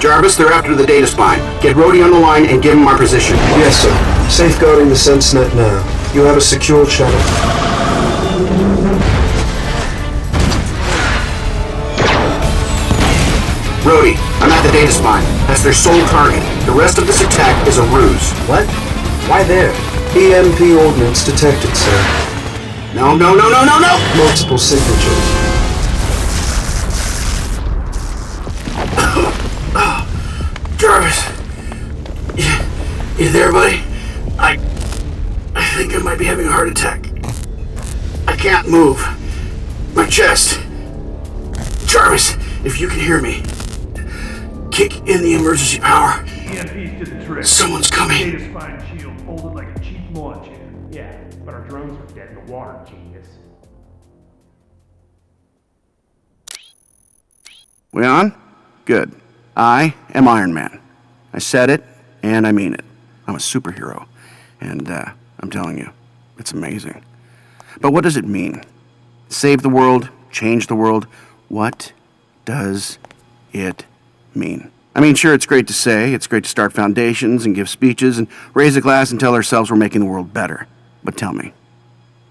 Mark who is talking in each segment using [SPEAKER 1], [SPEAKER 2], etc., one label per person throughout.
[SPEAKER 1] Jarvis, they're after the data spine. Get Rhodey on the line and give him our position.
[SPEAKER 2] Yes, sir. Safeguarding the SenseNet now. You have a secure channel.
[SPEAKER 1] Rhodey, I'm at the data spine. That's their sole target. The rest of this attack is a ruse.
[SPEAKER 3] What? Why there?
[SPEAKER 2] EMP ordnance detected, sir.
[SPEAKER 1] No!
[SPEAKER 2] Multiple signatures.
[SPEAKER 1] Jarvis, you there, buddy? I think I might be having a heart attack. I can't move. My chest. Jarvis, if you can hear me, kick in the emergency power.
[SPEAKER 4] EMPs did the trick.
[SPEAKER 1] Someone's coming.
[SPEAKER 4] Data spine shield folded like a cheap lawn chair. Yeah, but our drones are dead in the water, genius.
[SPEAKER 1] We on? Good. I am Iron Man. I said it, and I mean it. I'm a superhero, and I'm telling you, it's amazing. But what does it mean? Save the world, change the world. What does it mean? I mean, sure, it's great to say, it's great to start foundations and give speeches and raise a glass and tell ourselves we're making the world better. But tell me,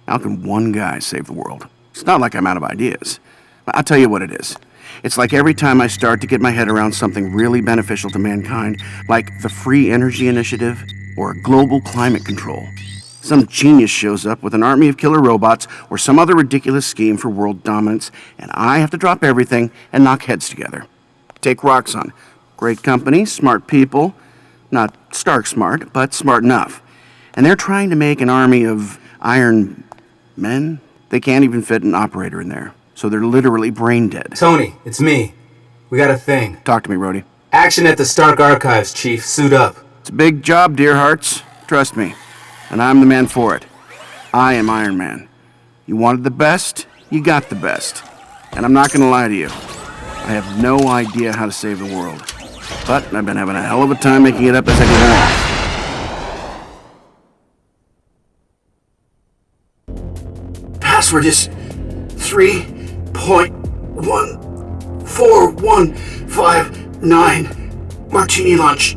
[SPEAKER 1] how can one guy save the world? It's not like I'm out of ideas. I'll tell you what it is. It's like every time I start to get my head around something really beneficial to mankind, like the Free Energy Initiative or global climate control, some genius shows up with an army of killer robots or some other ridiculous scheme for world dominance, and I have to drop everything and knock heads together. Take Roxon. Great company, smart people, not Stark smart, but smart enough. And they're trying to make an army of Iron Men. They can't even fit an operator in there. So they're literally brain dead.
[SPEAKER 3] Tony, it's me. We got a thing.
[SPEAKER 1] Talk to me, Rhodey.
[SPEAKER 3] Action at the Stark Archives, Chief. Suit up.
[SPEAKER 1] It's a big job, dear hearts. Trust me. And I'm the man for it. I am Iron Man. You wanted the best, you got the best. And I'm not gonna lie to you. I have no idea how to save the world. But I've been having a hell of a time making it up as I go along. Password is 3.14159 Martini lunch.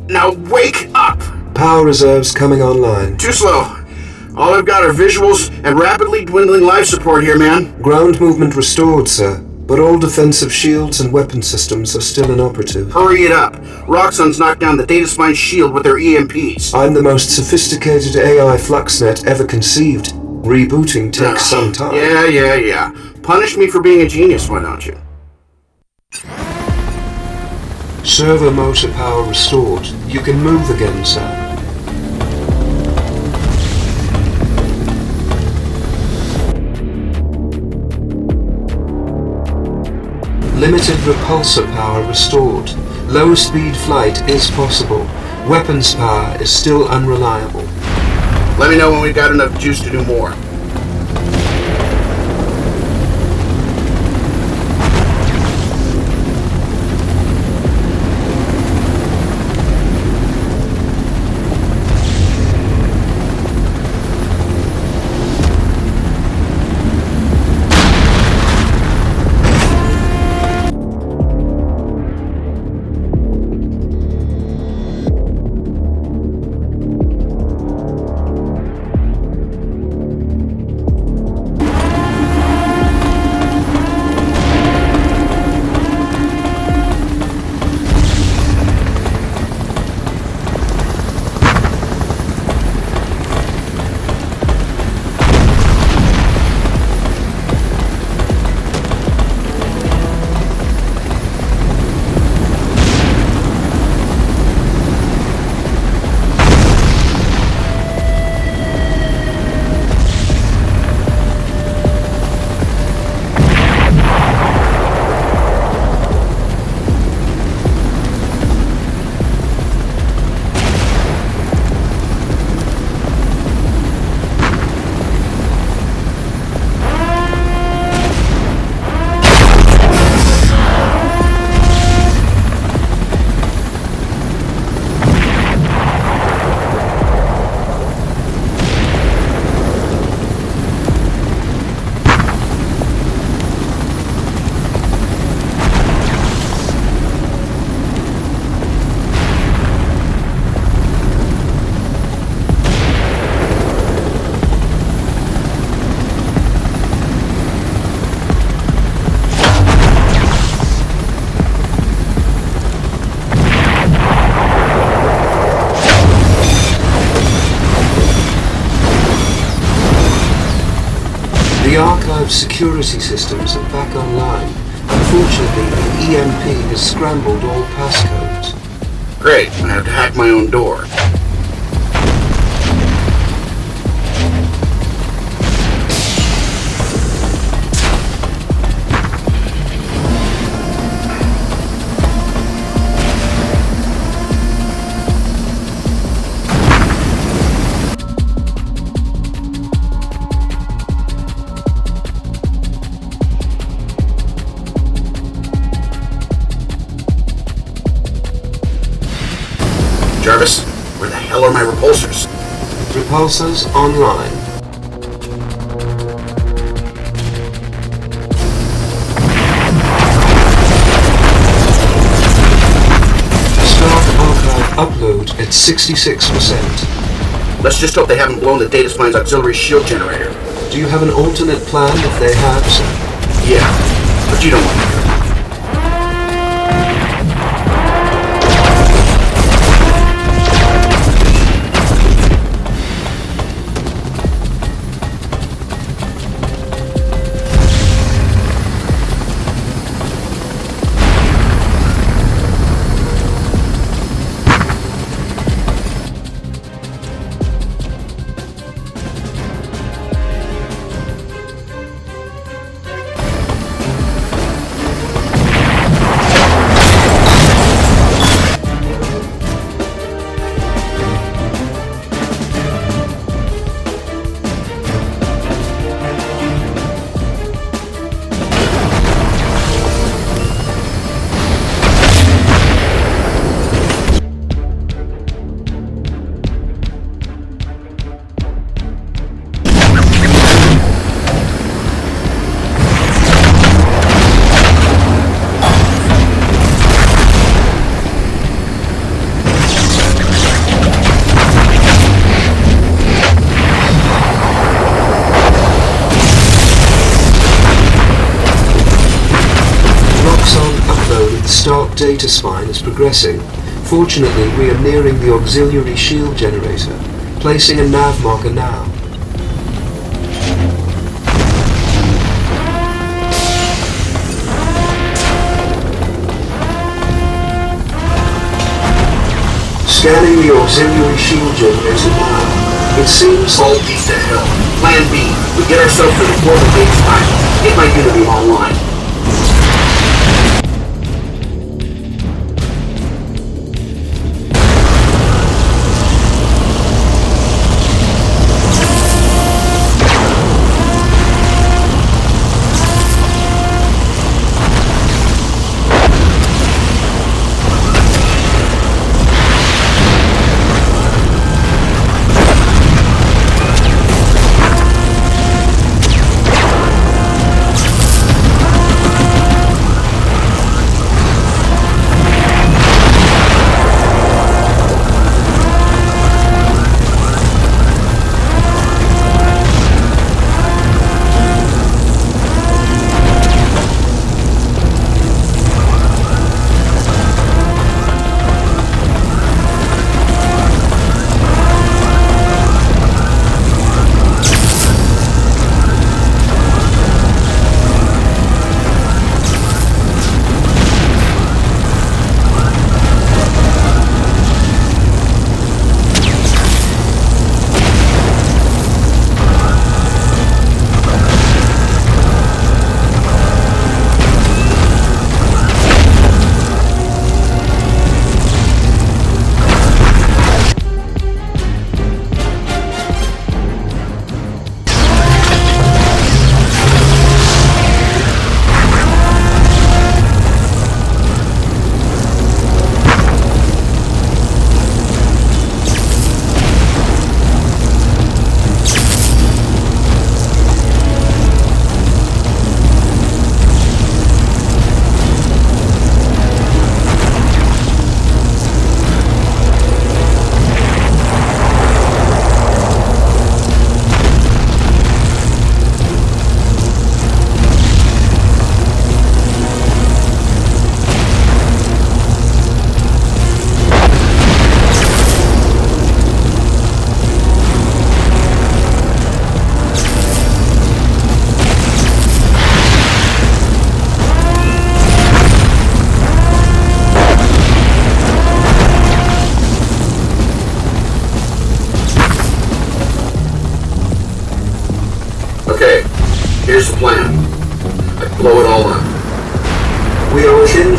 [SPEAKER 1] Now wake up!
[SPEAKER 2] Power reserves coming online.
[SPEAKER 1] Too slow. All I've got are visuals and rapidly dwindling life support here, man.
[SPEAKER 2] Ground movement restored, sir. But all defensive shields and weapon systems are still inoperative.
[SPEAKER 1] Hurry it up. Roxon's knocked down the data spine shield with their EMPs.
[SPEAKER 2] I'm the most sophisticated AI FluxNet ever conceived. Rebooting takes some time.
[SPEAKER 1] Yeah. Punish me for being a genius, why don't you?
[SPEAKER 2] Servo motor power restored. You can move again, sir. Limited repulsor power restored. Low speed flight is possible. Weapons power is still unreliable.
[SPEAKER 1] Let me know when we've got enough juice to do more.
[SPEAKER 2] archive security systems are back online. Unfortunately, the EMP has scrambled all passcodes.
[SPEAKER 1] Great, I have to hack my own door. Jarvis, where the hell are my repulsors?
[SPEAKER 2] Repulsors online. Start archive upload at 66%.
[SPEAKER 1] Let's just hope they haven't blown the data spine's auxiliary shield generator.
[SPEAKER 2] Do you have an alternate plan if they have, sir?
[SPEAKER 1] Yeah, but you don't want to hear it.
[SPEAKER 2] Start data spine is progressing. Fortunately, we are nearing the auxiliary shield generator. Placing a nav marker now. Scanning the auxiliary shield generator now. It seems
[SPEAKER 1] All these to hell. Plan B. We get ourselves to the global data spine. Get my unity online.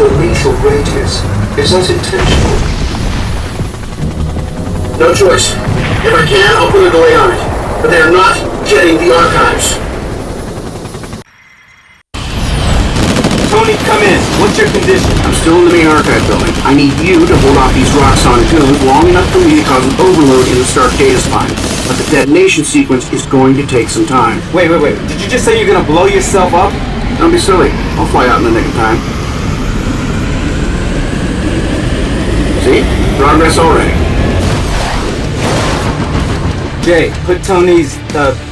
[SPEAKER 2] a lethal radius. Is that intentional?
[SPEAKER 1] No choice. If I can, I'll put a delay on it. But they're not getting the archives.
[SPEAKER 3] Tony, come in. What's your condition?
[SPEAKER 1] I'm still in the main archive building. I need you to hold off these Roxon goons long enough for me to cause an overload in the Stark data spine. But the detonation sequence is going to take some time.
[SPEAKER 3] Wait. Did you just say you're gonna blow yourself up?
[SPEAKER 1] Don't be silly. I'll fly out in the nick of time. See? Progress already.
[SPEAKER 3] Jay, put Tony's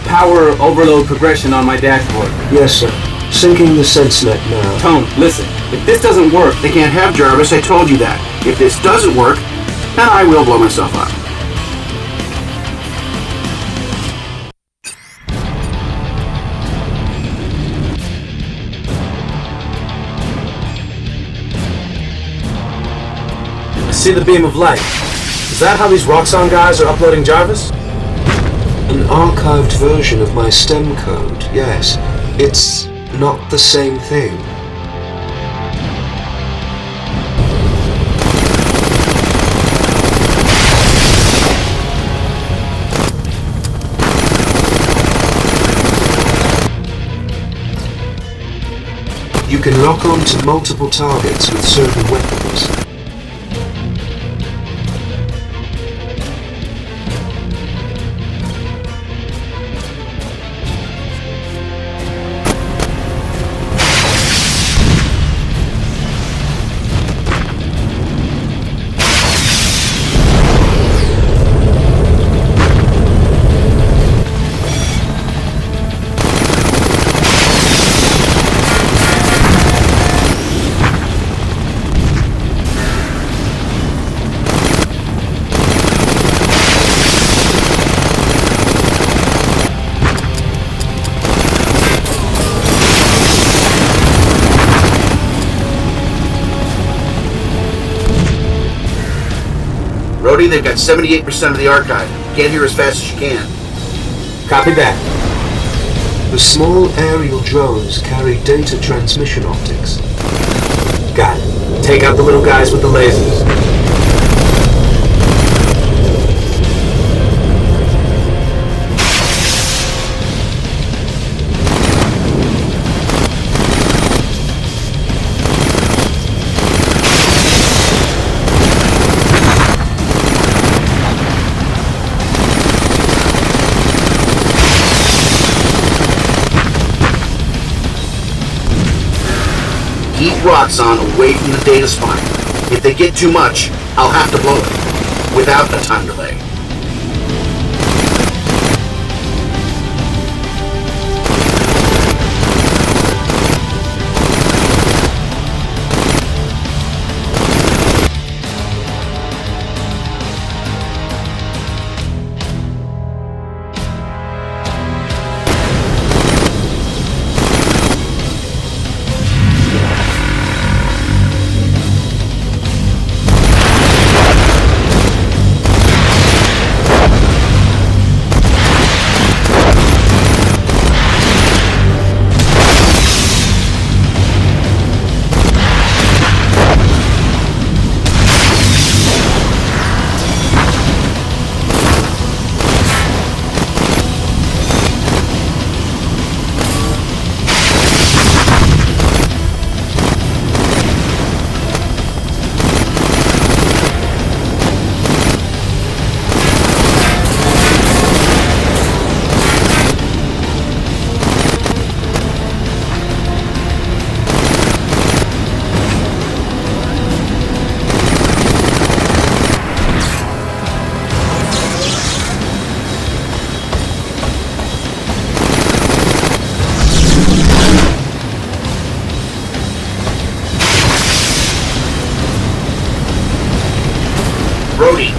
[SPEAKER 3] power overload progression on my dashboard.
[SPEAKER 2] Yes, sir. Syncing the SenseNet now.
[SPEAKER 3] Tone, listen. If this doesn't work,
[SPEAKER 1] They can't have Jarvis, I told you that. If this doesn't work, then I will blow myself up.
[SPEAKER 5] I see the beam of light. Is that how these Roxon guys are uploading Jarvis?
[SPEAKER 2] An archived version of my STEM code, yes. It's not the same thing. You can lock on to multiple targets with certain weapons.
[SPEAKER 1] Brody, they've got 78% of the archive. Get here as fast as you can.
[SPEAKER 3] copy that.
[SPEAKER 2] The small aerial drones carry data transmission optics.
[SPEAKER 5] Got it. Take out the little guys with the lasers.
[SPEAKER 1] Keep Roxon away from the data spine. If they get too much, I'll have to blow it. Without a time delay. Brody.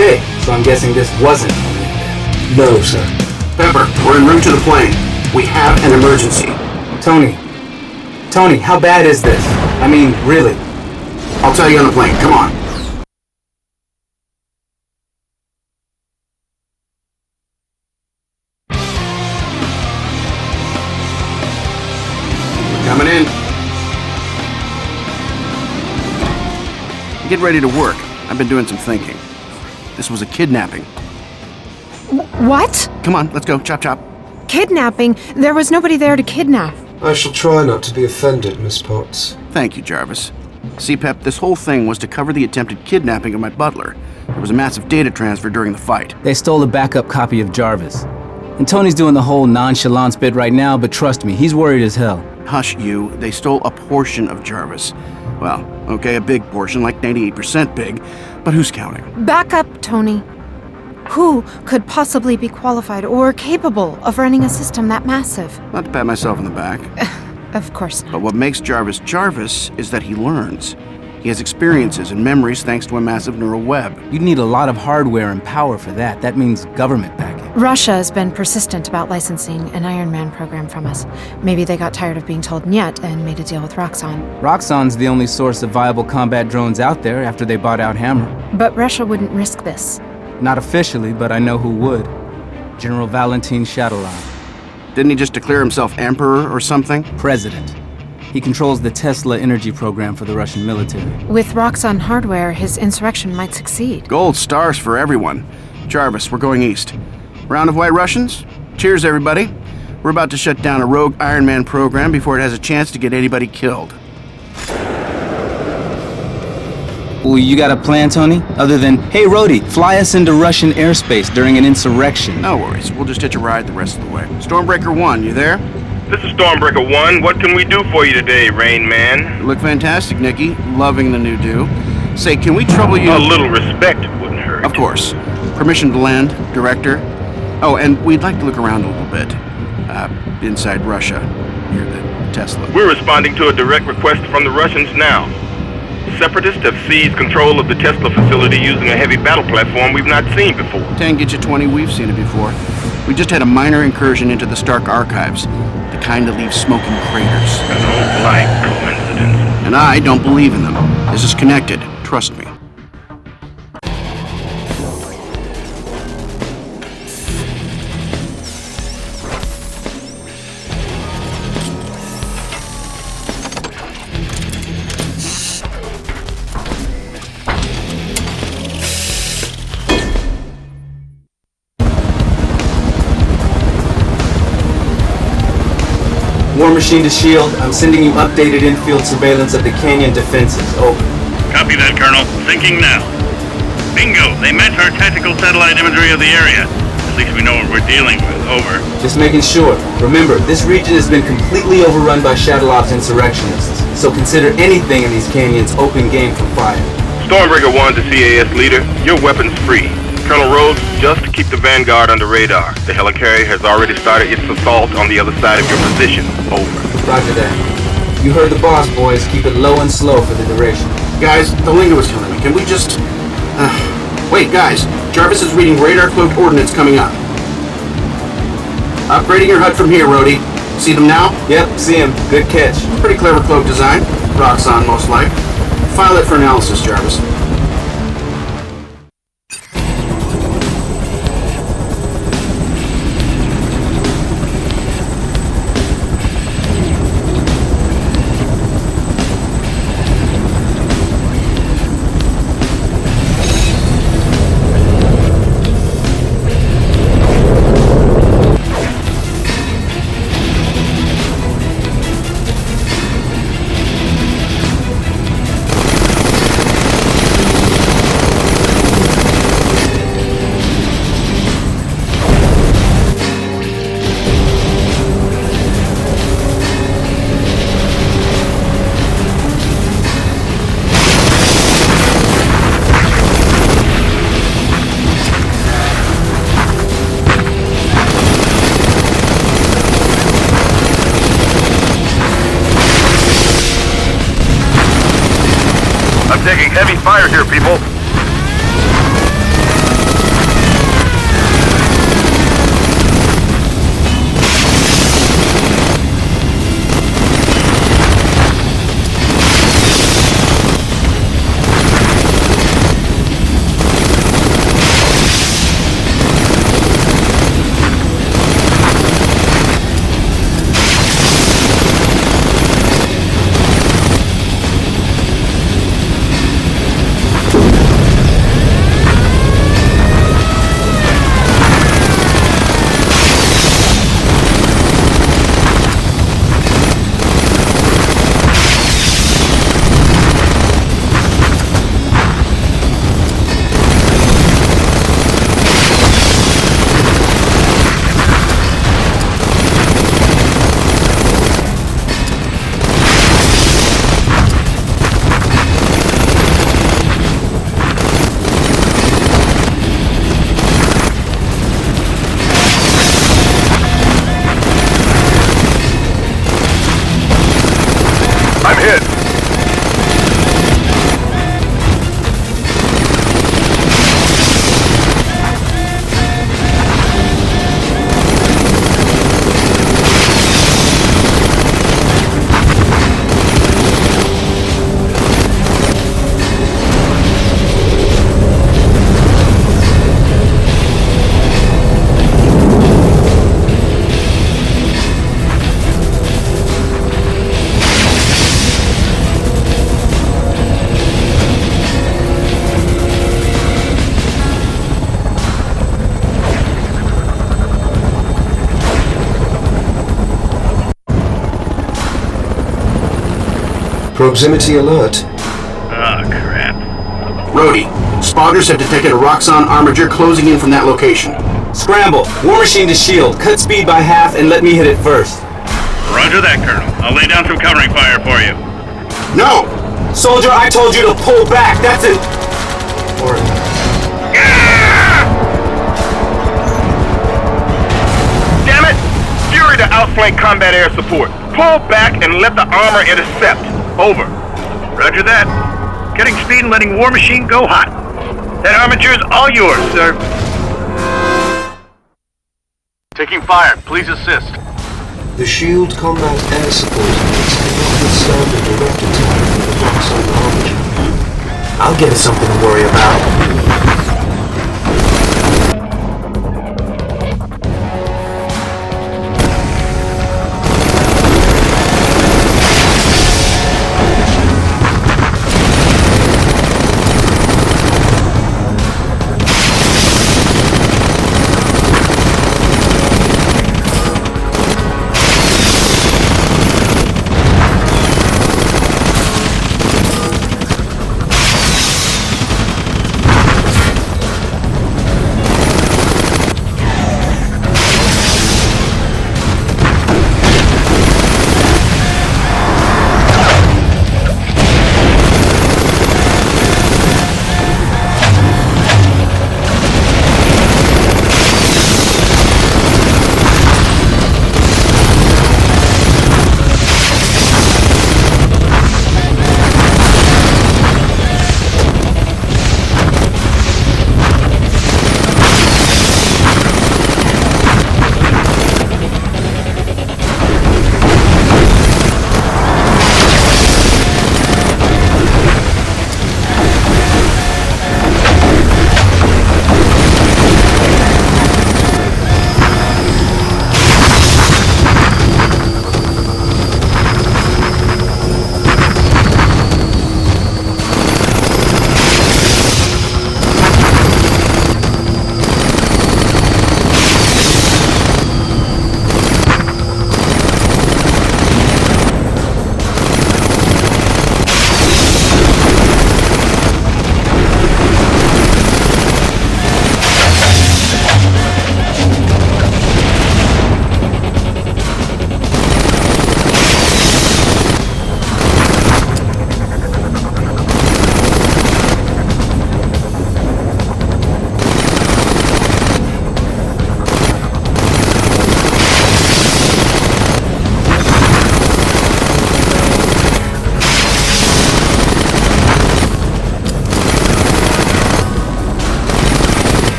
[SPEAKER 3] Okay, so I'm guessing this wasn't on the internet.
[SPEAKER 2] No, sir.
[SPEAKER 1] Pepper, we're en route to the plane. We have an emergency.
[SPEAKER 3] Tony, how bad is this? I mean, really.
[SPEAKER 1] I'll tell you on the plane. Come on. Coming in. Get ready to work. I've been doing some thinking. This was a kidnapping.
[SPEAKER 6] What?
[SPEAKER 1] Come on, let's go. Chop, chop.
[SPEAKER 6] Kidnapping? There was nobody there to kidnap.
[SPEAKER 2] I shall try not to be offended, Miss Potts.
[SPEAKER 1] Thank you, Jarvis. See, Pep, this whole thing was to cover the attempted kidnapping of my butler. There was a massive data transfer during the fight.
[SPEAKER 7] They stole a backup copy of Jarvis. And Tony's doing the whole nonchalance bit right now, but trust me, he's worried as hell.
[SPEAKER 1] Hush, you. They stole a portion of Jarvis. Well, okay, a big portion, like 98% big, but who's counting?
[SPEAKER 6] Back up, Tony. Who could possibly be qualified or capable of running a system that massive?
[SPEAKER 1] Not to pat myself on the back.
[SPEAKER 6] Of course not.
[SPEAKER 1] But what makes Jarvis Jarvis is that he learns. He has experiences and memories thanks to a massive neural web.
[SPEAKER 7] You'd need a lot of hardware and power for that. That means government backing.
[SPEAKER 6] Russia has been persistent about licensing an Iron Man program from us. Maybe they got tired of being told "niet" and made a deal with Roxon.
[SPEAKER 7] Roxon's the only source of viable combat drones out there after they bought out Hammer.
[SPEAKER 6] But Russia wouldn't risk this.
[SPEAKER 7] Not officially, but I know who would. General Valentin Shadowline.
[SPEAKER 1] Didn't he just declare himself emperor or something?
[SPEAKER 7] President. He controls the Tesla energy program for the Russian military.
[SPEAKER 6] With Roxon hardware, his insurrection might succeed.
[SPEAKER 1] Gold stars for everyone. Jarvis, we're going east. Round of White Russians? Cheers, everybody. We're about to shut down a rogue Iron Man program before it has a chance to get anybody killed.
[SPEAKER 7] Well, you got a plan, Tony? Other than, hey, Rhodey, fly us into Russian airspace during an insurrection.
[SPEAKER 1] No worries. We'll just hitch a ride the rest of the way. Stormbreaker 1, you there?
[SPEAKER 8] This is Stormbreaker 1. What can we do for you today, Rain Man?
[SPEAKER 1] You look fantastic, Nikki. Loving the new do. Say, can we trouble you?
[SPEAKER 8] A little respect wouldn't hurt.
[SPEAKER 1] Of course. Permission to land, Director. Oh, and we'd like to look around a little bit. Inside Russia. Near the Tesla.
[SPEAKER 8] We're responding to a direct request from the Russians now. Separatists have seized control of the Tesla facility using a heavy battle platform we've not seen before.
[SPEAKER 1] 10 get you 20, we've seen it before. We just had a minor incursion into the Stark archives. The kind that leaves smoking craters.
[SPEAKER 8] I don't like coincidences.
[SPEAKER 1] And I don't believe in them. This is connected. Trust me.
[SPEAKER 3] War Machine to S.H.I.E.L.D., I'm sending you updated infield surveillance of the canyon defenses. Over.
[SPEAKER 8] Copy that, Colonel. Thinking now. Bingo! They match our tactical satellite imagery of the area. At least we know what we're dealing with. Over.
[SPEAKER 3] Just making sure. Remember, this region has been completely overrun by Shadowlops insurrectionists, so consider anything in these canyons open game for fire.
[SPEAKER 8] Stormbreaker 1 to CAS leader. Your weapons free. Colonel Rhodes, just keep the Vanguard under radar. The helicarrier has already started its assault on the other side of your position. Over.
[SPEAKER 3] Roger that. You heard the boss, boys. Keep it low and slow for the duration.
[SPEAKER 1] Guys, the lingo is killing me. Can we just... Wait, guys. Jarvis is reading radar-cloaked ordnance coming up. Upgrading your HUD from here, Rhodey. See them now?
[SPEAKER 3] Yep, see him. Good catch.
[SPEAKER 1] Pretty clever cloak design. Roxon, most like. File it for analysis, Jarvis.
[SPEAKER 8] I'm taking heavy fire here, people.
[SPEAKER 2] Proximity alert.
[SPEAKER 8] Ah, crap.
[SPEAKER 1] Rhodey, spotters have detected a Roxon armature closing in from that location.
[SPEAKER 3] Scramble! War Machine to shield. Cut speed by half and let me hit it first.
[SPEAKER 8] Roger that, Colonel. I'll lay down some covering fire for you.
[SPEAKER 1] No!
[SPEAKER 3] Soldier, I told you to pull back. That's it.
[SPEAKER 8] Damn it! Fury to outflank combat air support. Pull back and let the armor intercept. Over. Roger that. Getting speed and letting War Machine go hot. That armature's all yours, sir. Taking fire. Please assist.
[SPEAKER 2] The shield combat air support units cannot withstand a direct attack from the Roxon armature.
[SPEAKER 5] I'll give it something to worry about.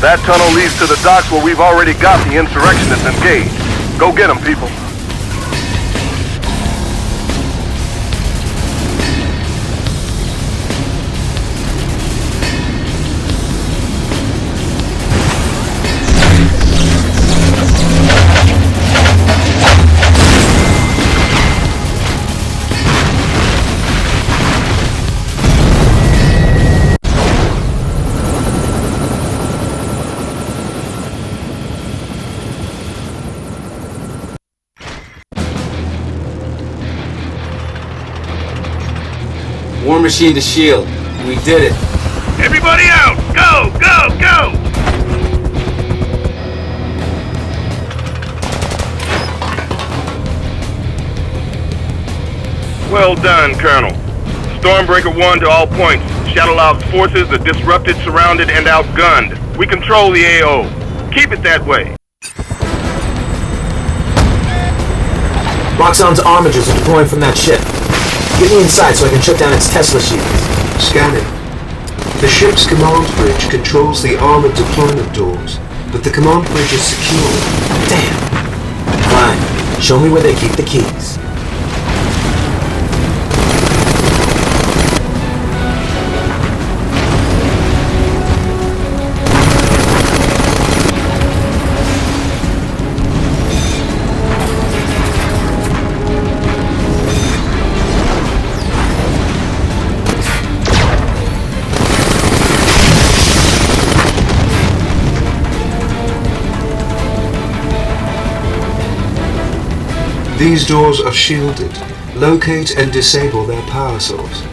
[SPEAKER 8] That tunnel leads to the docks where we've already got the insurrectionists engaged. Go get them, people.
[SPEAKER 3] War machine to shield. We did it.
[SPEAKER 8] Everybody out! Go, go, go! Well done, Colonel. Stormbreaker 1 to all points. Shadowlob's forces are disrupted, surrounded, and outgunned. We control the AO. Keep it that way.
[SPEAKER 5] Roxon's armigers are deploying from that ship. Get me inside so I can shut down its Tesla shields.
[SPEAKER 2] Scanning. The ship's command bridge controls the armored deployment doors, but the command bridge is secure.
[SPEAKER 5] Damn. Fine. Show me where they keep the keys.
[SPEAKER 2] These doors are shielded. Locate and disable their power source.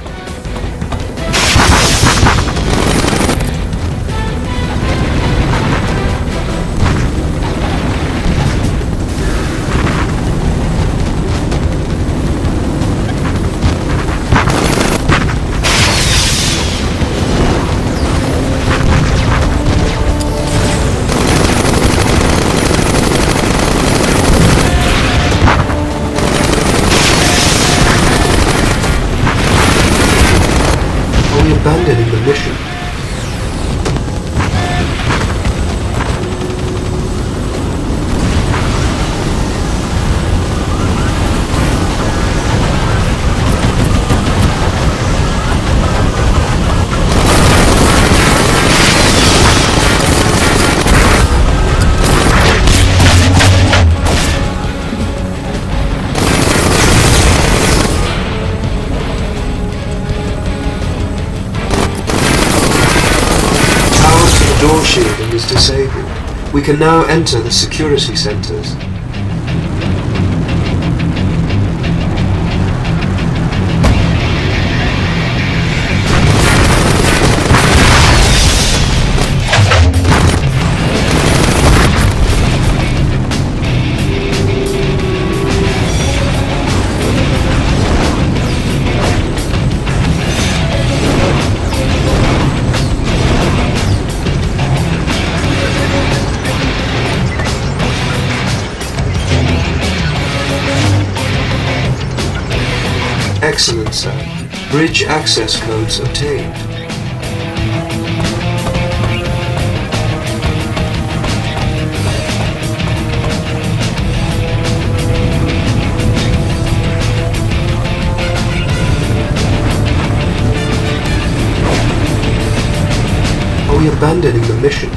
[SPEAKER 2] Abandoning the mission. Door shielding is disabled. We can now enter the security centers. Excellent, sir. Bridge access codes obtained. Are we abandoning the mission?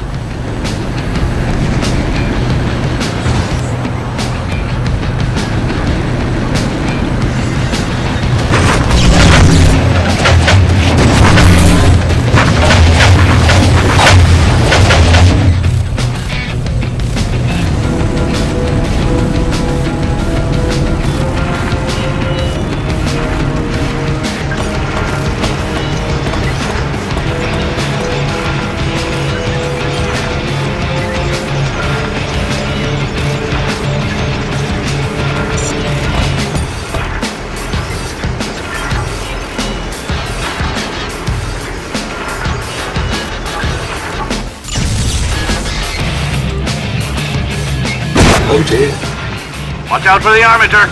[SPEAKER 2] Oh dear.
[SPEAKER 8] Watch out for the armature.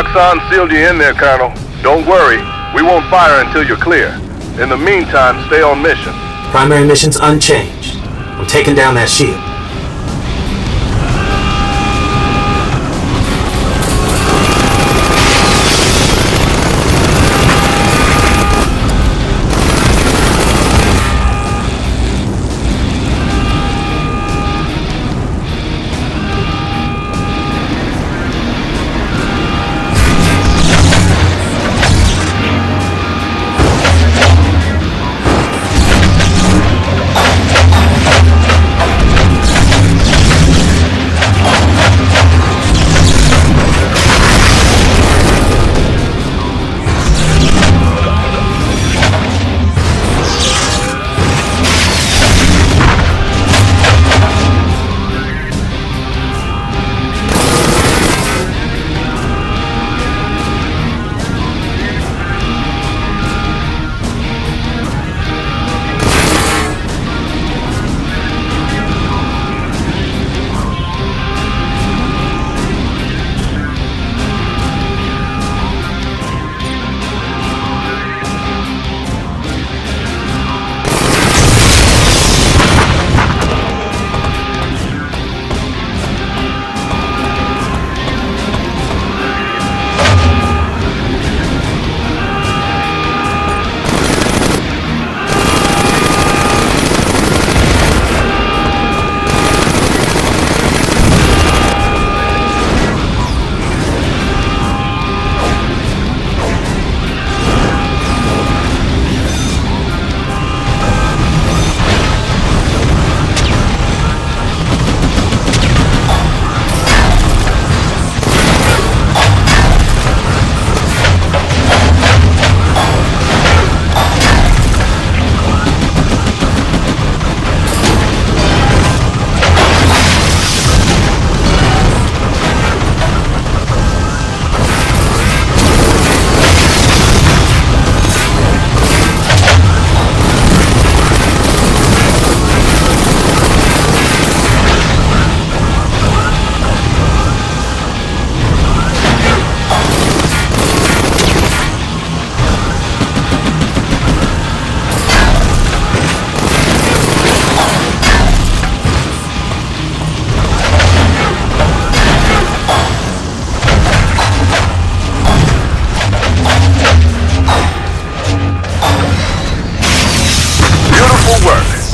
[SPEAKER 8] Roxon sealed you in there, Colonel. Don't worry, we won't fire until you're clear. In the meantime, stay on mission.
[SPEAKER 5] Primary mission's unchanged. I'm taking down that shield.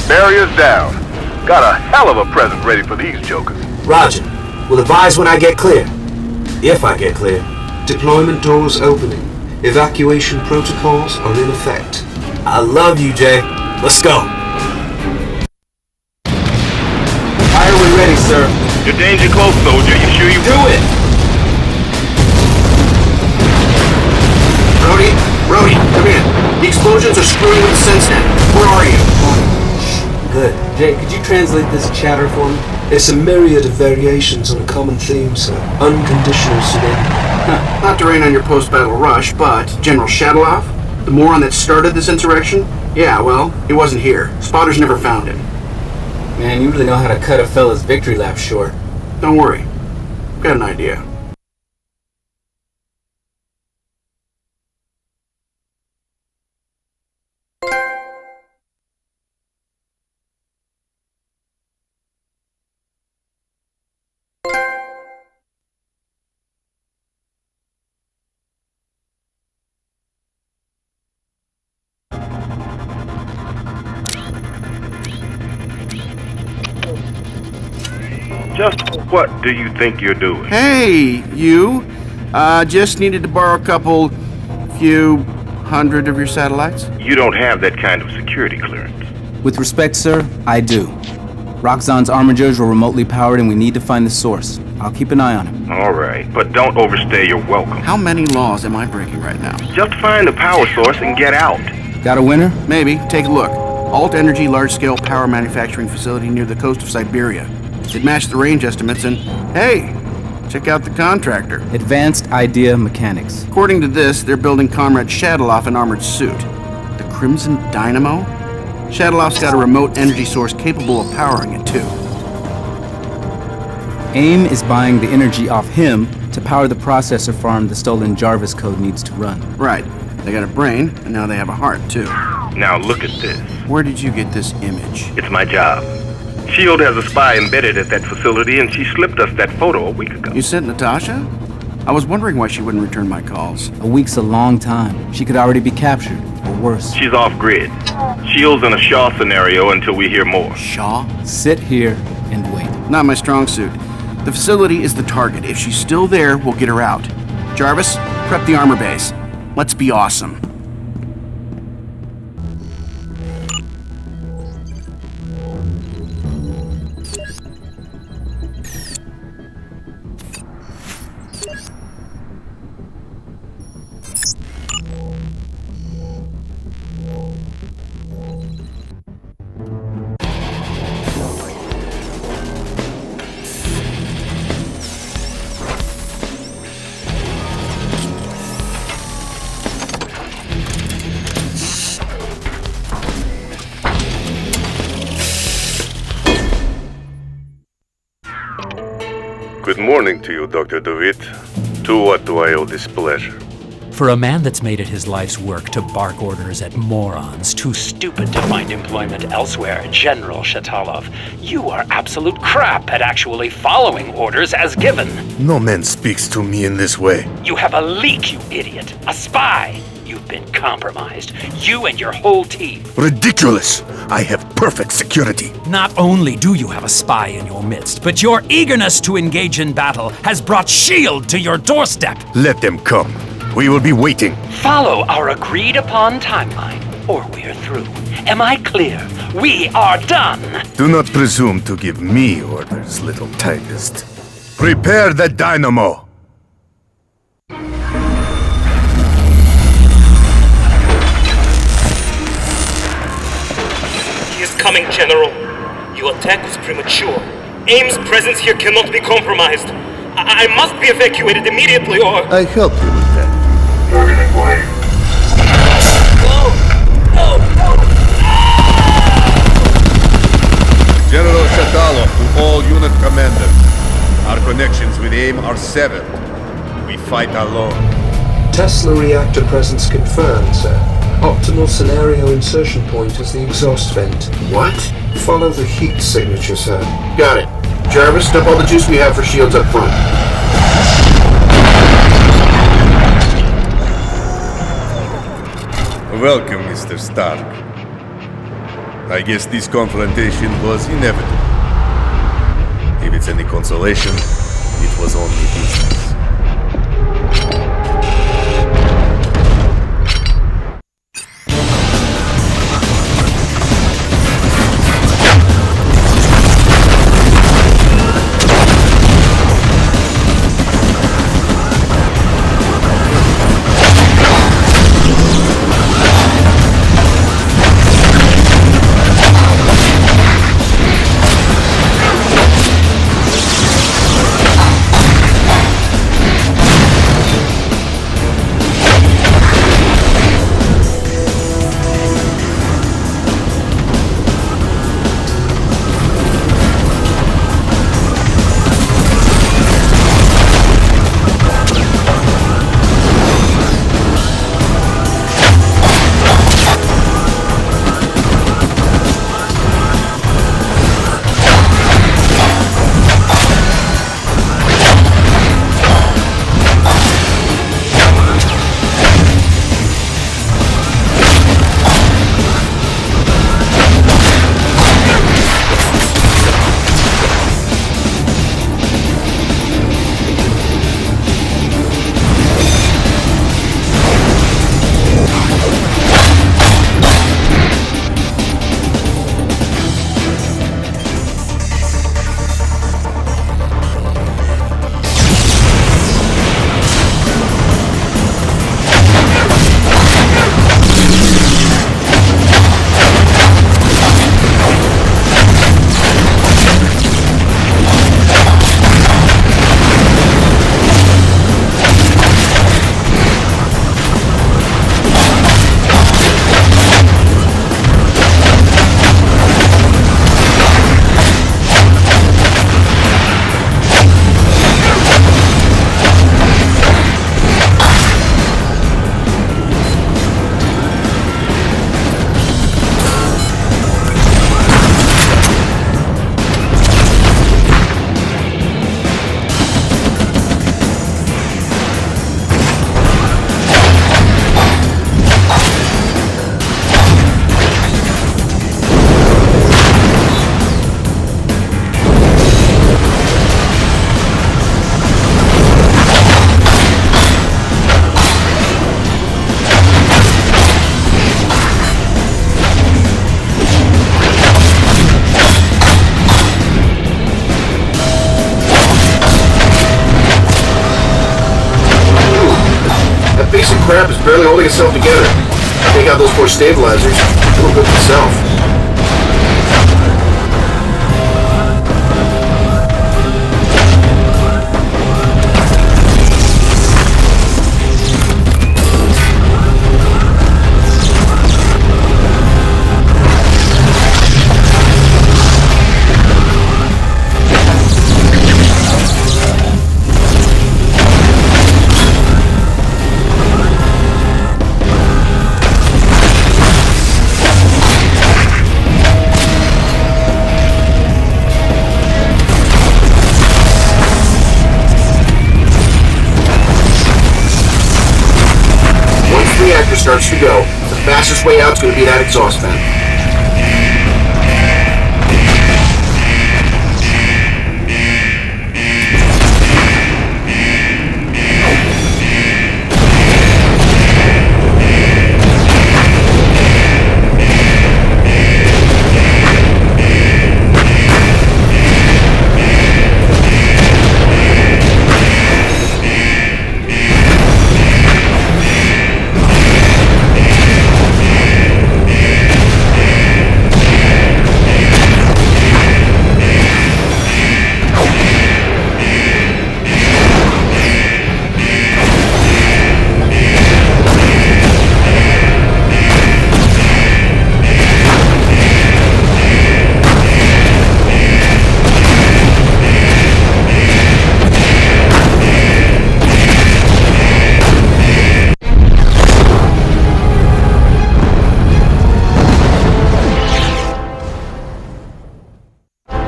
[SPEAKER 8] Barriers down. Got a hell of a present ready for these jokers.
[SPEAKER 5] Roger. We'll advise when I get clear. If I get clear.
[SPEAKER 2] Deployment doors opening. Evacuation protocols are in effect.
[SPEAKER 5] I love you, Jay. Let's go.
[SPEAKER 3] Fire when ready, sir.
[SPEAKER 8] You're danger close, soldier. You sure you
[SPEAKER 3] Do it!
[SPEAKER 1] Rhodey, come in. The explosions are screwing with the sense net. Where are you?
[SPEAKER 5] Good.
[SPEAKER 3] Jay, could you translate this chatter for me?
[SPEAKER 2] It's a myriad of variations on a common theme, sir. Unconditional surrender.
[SPEAKER 1] Not to rain on your post-battle rush, but General Shadowloff, the moron that started this insurrection? Yeah, well, he wasn't here. Spotters never found him.
[SPEAKER 3] Man, you really know how to cut a fella's victory lap short.
[SPEAKER 1] Don't worry. I've got an idea.
[SPEAKER 8] Just what do you think you're doing?
[SPEAKER 1] Hey, you. Just needed to borrow a few hundred of your satellites.
[SPEAKER 8] You don't have that kind of security clearance.
[SPEAKER 7] With respect, sir, I do. Roxon's armigers were remotely powered and we need to find the source. I'll keep an eye on him.
[SPEAKER 8] All right, but don't overstay your welcome.
[SPEAKER 1] How many laws am I breaking right now?
[SPEAKER 8] Just find the power source and get out.
[SPEAKER 7] Got a winner?
[SPEAKER 1] Maybe. Take a look. Alt Energy large-scale power manufacturing facility near the coast of Siberia. It matched the range estimates and, hey, check out the contractor.
[SPEAKER 7] Advanced Idea Mechanics.
[SPEAKER 1] According to this, they're building Comrade Shadowloff an armored suit. The Crimson Dynamo? Shadowloff's got a remote energy source capable of powering it, too.
[SPEAKER 7] AIM is buying the energy off him to power the processor farm the stolen Jarvis code needs to run.
[SPEAKER 1] Right. They got a brain, and now they have a heart, too.
[SPEAKER 8] Now look at this.
[SPEAKER 1] Where did you get this image?
[SPEAKER 8] It's my job. S.H.I.E.L.D. has a spy embedded at that facility, and she slipped us that photo a week ago.
[SPEAKER 1] You sent Natasha? I was wondering why she wouldn't return my calls.
[SPEAKER 7] A week's a long time. She could already be captured, or worse.
[SPEAKER 8] She's off-grid. S.H.I.E.L.D.'s in a Shaw scenario until we hear more.
[SPEAKER 1] Shaw?
[SPEAKER 7] Sit here and wait.
[SPEAKER 1] Not my strong suit. The facility is the target. If she's still there, we'll get her out. Jarvis, prep the armor base. Let's be awesome.
[SPEAKER 9] Good morning to you, Dr. DeWitt. To what do I owe this pleasure?
[SPEAKER 10] For a man that's made it his life's work to bark orders at morons too stupid to find employment elsewhere, General Shatalov, you are absolute crap at actually following orders as given.
[SPEAKER 9] No man speaks to me in this way.
[SPEAKER 10] You have a leak, you idiot. A spy. You've been compromised. You and your whole team.
[SPEAKER 9] Ridiculous! I have perfect security.
[SPEAKER 10] Not only do you have a spy in your midst, but your eagerness to engage in battle has brought S.H.I.E.L.D. to your doorstep.
[SPEAKER 9] Let them come. We will be waiting.
[SPEAKER 10] Follow our agreed-upon timeline, or we're through. Am I clear? We are done!
[SPEAKER 9] Do not presume to give me orders, little typist. Prepare the dynamo!
[SPEAKER 11] He is coming, General. Your attack was premature. AIM's presence here cannot be compromised. I must be evacuated immediately, or...
[SPEAKER 9] I help you with that. General Shatalov to all unit commanders. Our connections with AIM are severed. We fight alone.
[SPEAKER 2] Tesla reactor presence confirmed, sir. Optimal scenario insertion point is the exhaust vent.
[SPEAKER 1] What?
[SPEAKER 2] Follow the heat signature, sir.
[SPEAKER 1] Got it. Jarvis, dump all the juice we have for shields up front.
[SPEAKER 9] Welcome, Mr. Stark. I guess this confrontation was inevitable. If it's any consolation, it was only business.
[SPEAKER 1] barely holding itself together. Take out those four stabilizers, it'll whip itself. Starts to go. The fastest way out is going to be that exhaust vent.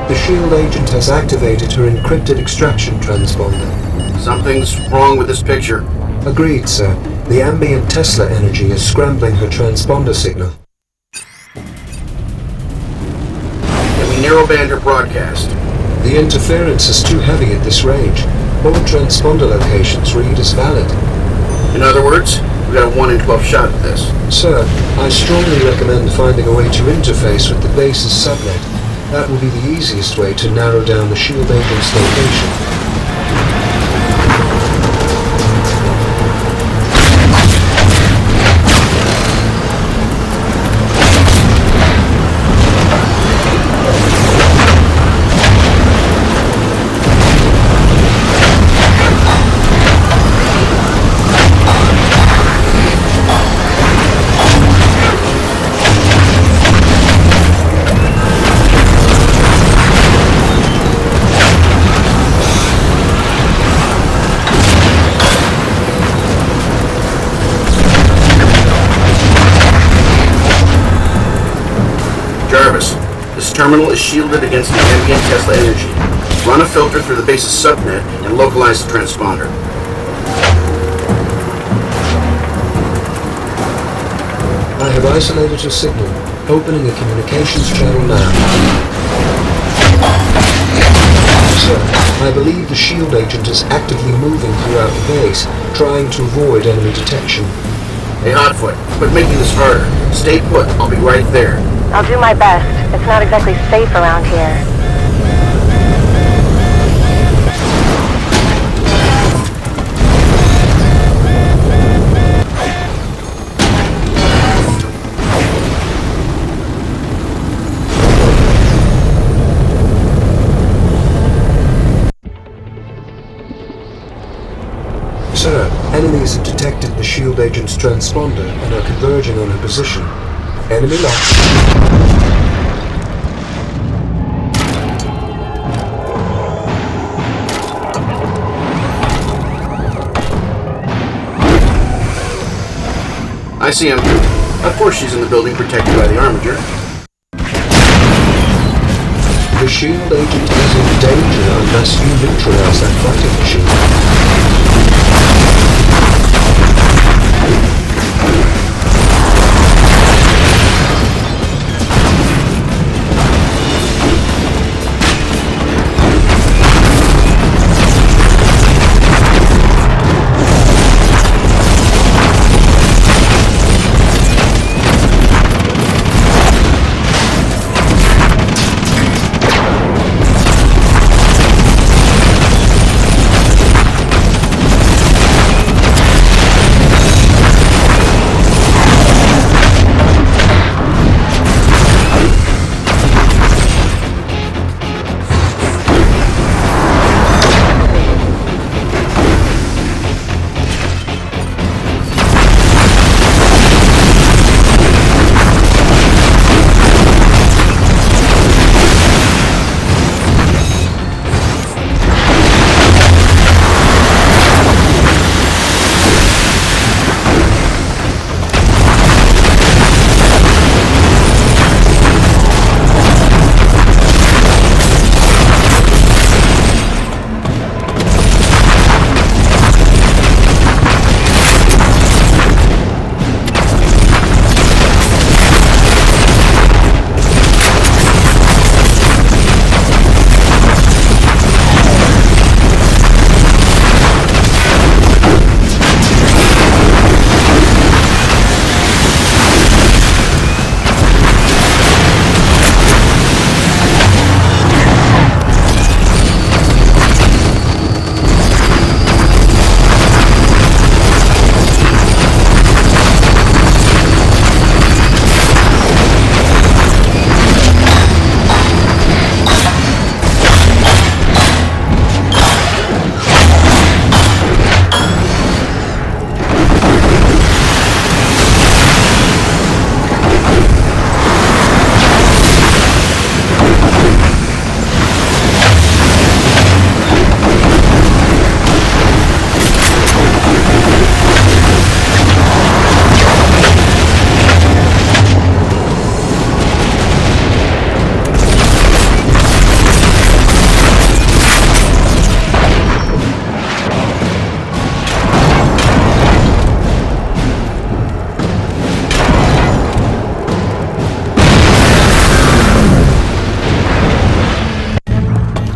[SPEAKER 2] The shield agent has activated her encrypted extraction transponder.
[SPEAKER 1] Something's wrong with this picture.
[SPEAKER 2] Agreed, sir. The ambient Tesla energy is scrambling her transponder signal.
[SPEAKER 1] Can we narrowband her broadcast?
[SPEAKER 2] The interference is too heavy at this range. All transponder locations read as valid.
[SPEAKER 1] In other words, we got a 1 in 12 shot at this.
[SPEAKER 2] Sir, I strongly recommend finding a way to interface with the base's subnet. That will be the easiest way to narrow down the shield agent's location.
[SPEAKER 1] This terminal is shielded against the ambient Tesla energy. Run a filter through the base's subnet and localize the transponder.
[SPEAKER 2] I have isolated your signal, opening a communications channel now. Sir, I believe the shield agent is actively moving throughout the base, trying to avoid enemy detection.
[SPEAKER 1] Hey, Hotfoot, quit making this harder. Stay put. I'll be right there.
[SPEAKER 12] I'll do my best. It's not exactly safe around here.
[SPEAKER 2] Sir, enemies have detected the shield agent's transponder and are converging on her position. Enemy locked.
[SPEAKER 1] I see him. Of course she's in the building protected by the armature.
[SPEAKER 2] The shield agent is in danger unless you neutralize that fighting machine.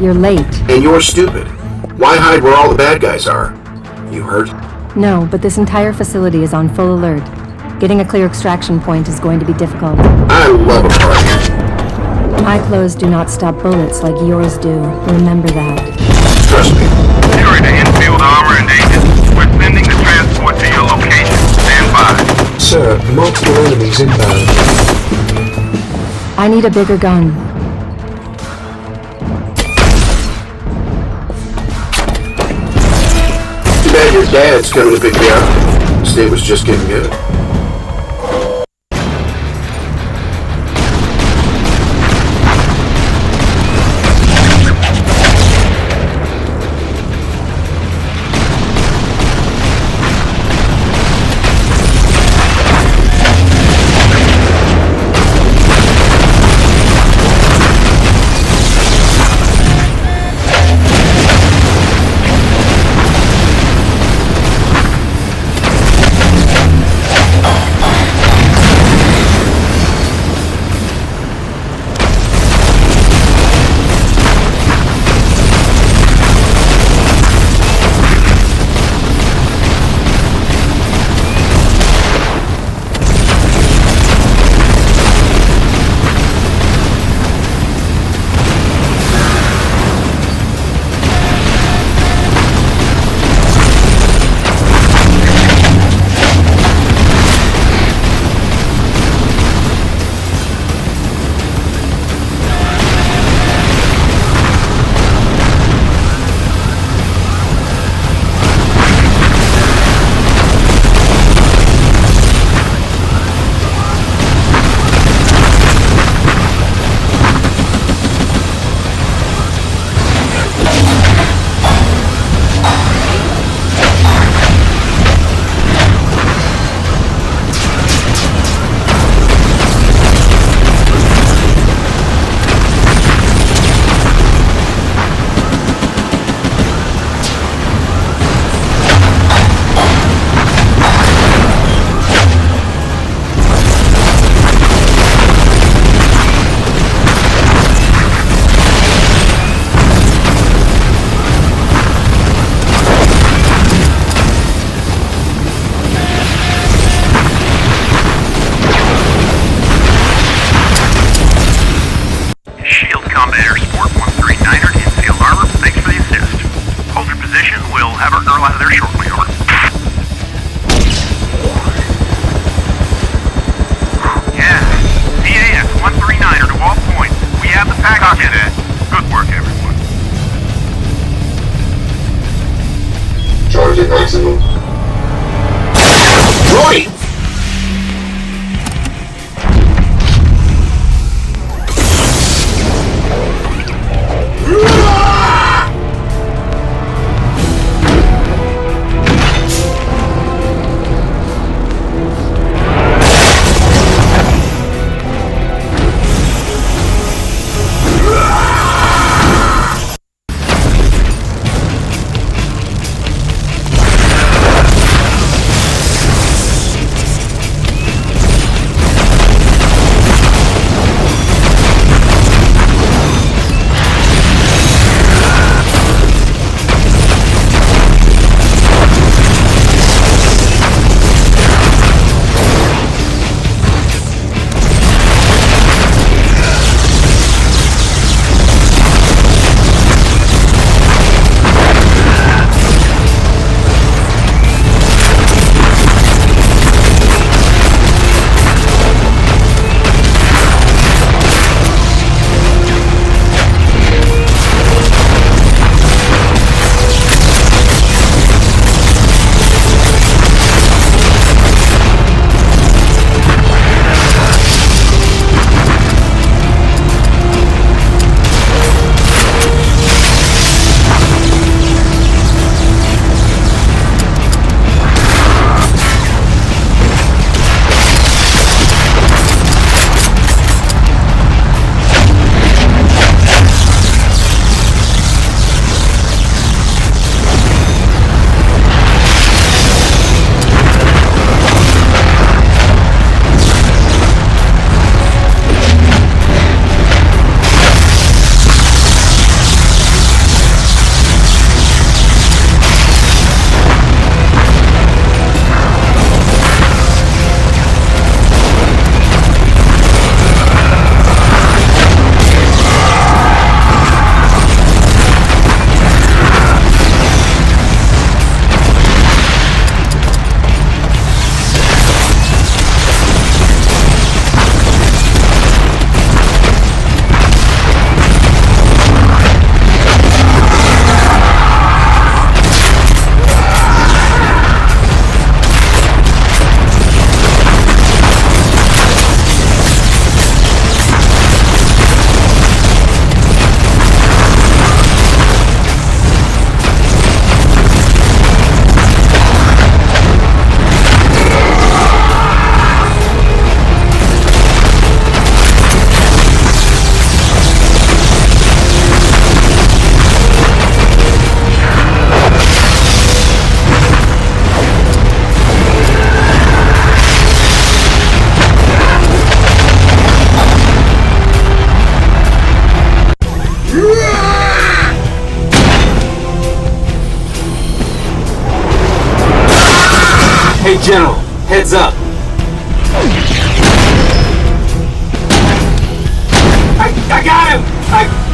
[SPEAKER 13] You're late.
[SPEAKER 5] And you're stupid. Why hide where all the bad guys are? You hurt?
[SPEAKER 13] No, but this entire facility is on full alert. Getting a clear extraction point is going to be difficult.
[SPEAKER 5] I love a party.
[SPEAKER 13] My clothes do not stop bullets like yours do. Remember that.
[SPEAKER 5] Trust me.
[SPEAKER 8] Fury to infield armor and agents. We're sending the transport to your location. Stand by.
[SPEAKER 2] Sir, multiple enemies inbound.
[SPEAKER 13] I need a bigger gun.
[SPEAKER 5] Too bad your dad's coming to pick me up. State was just getting good.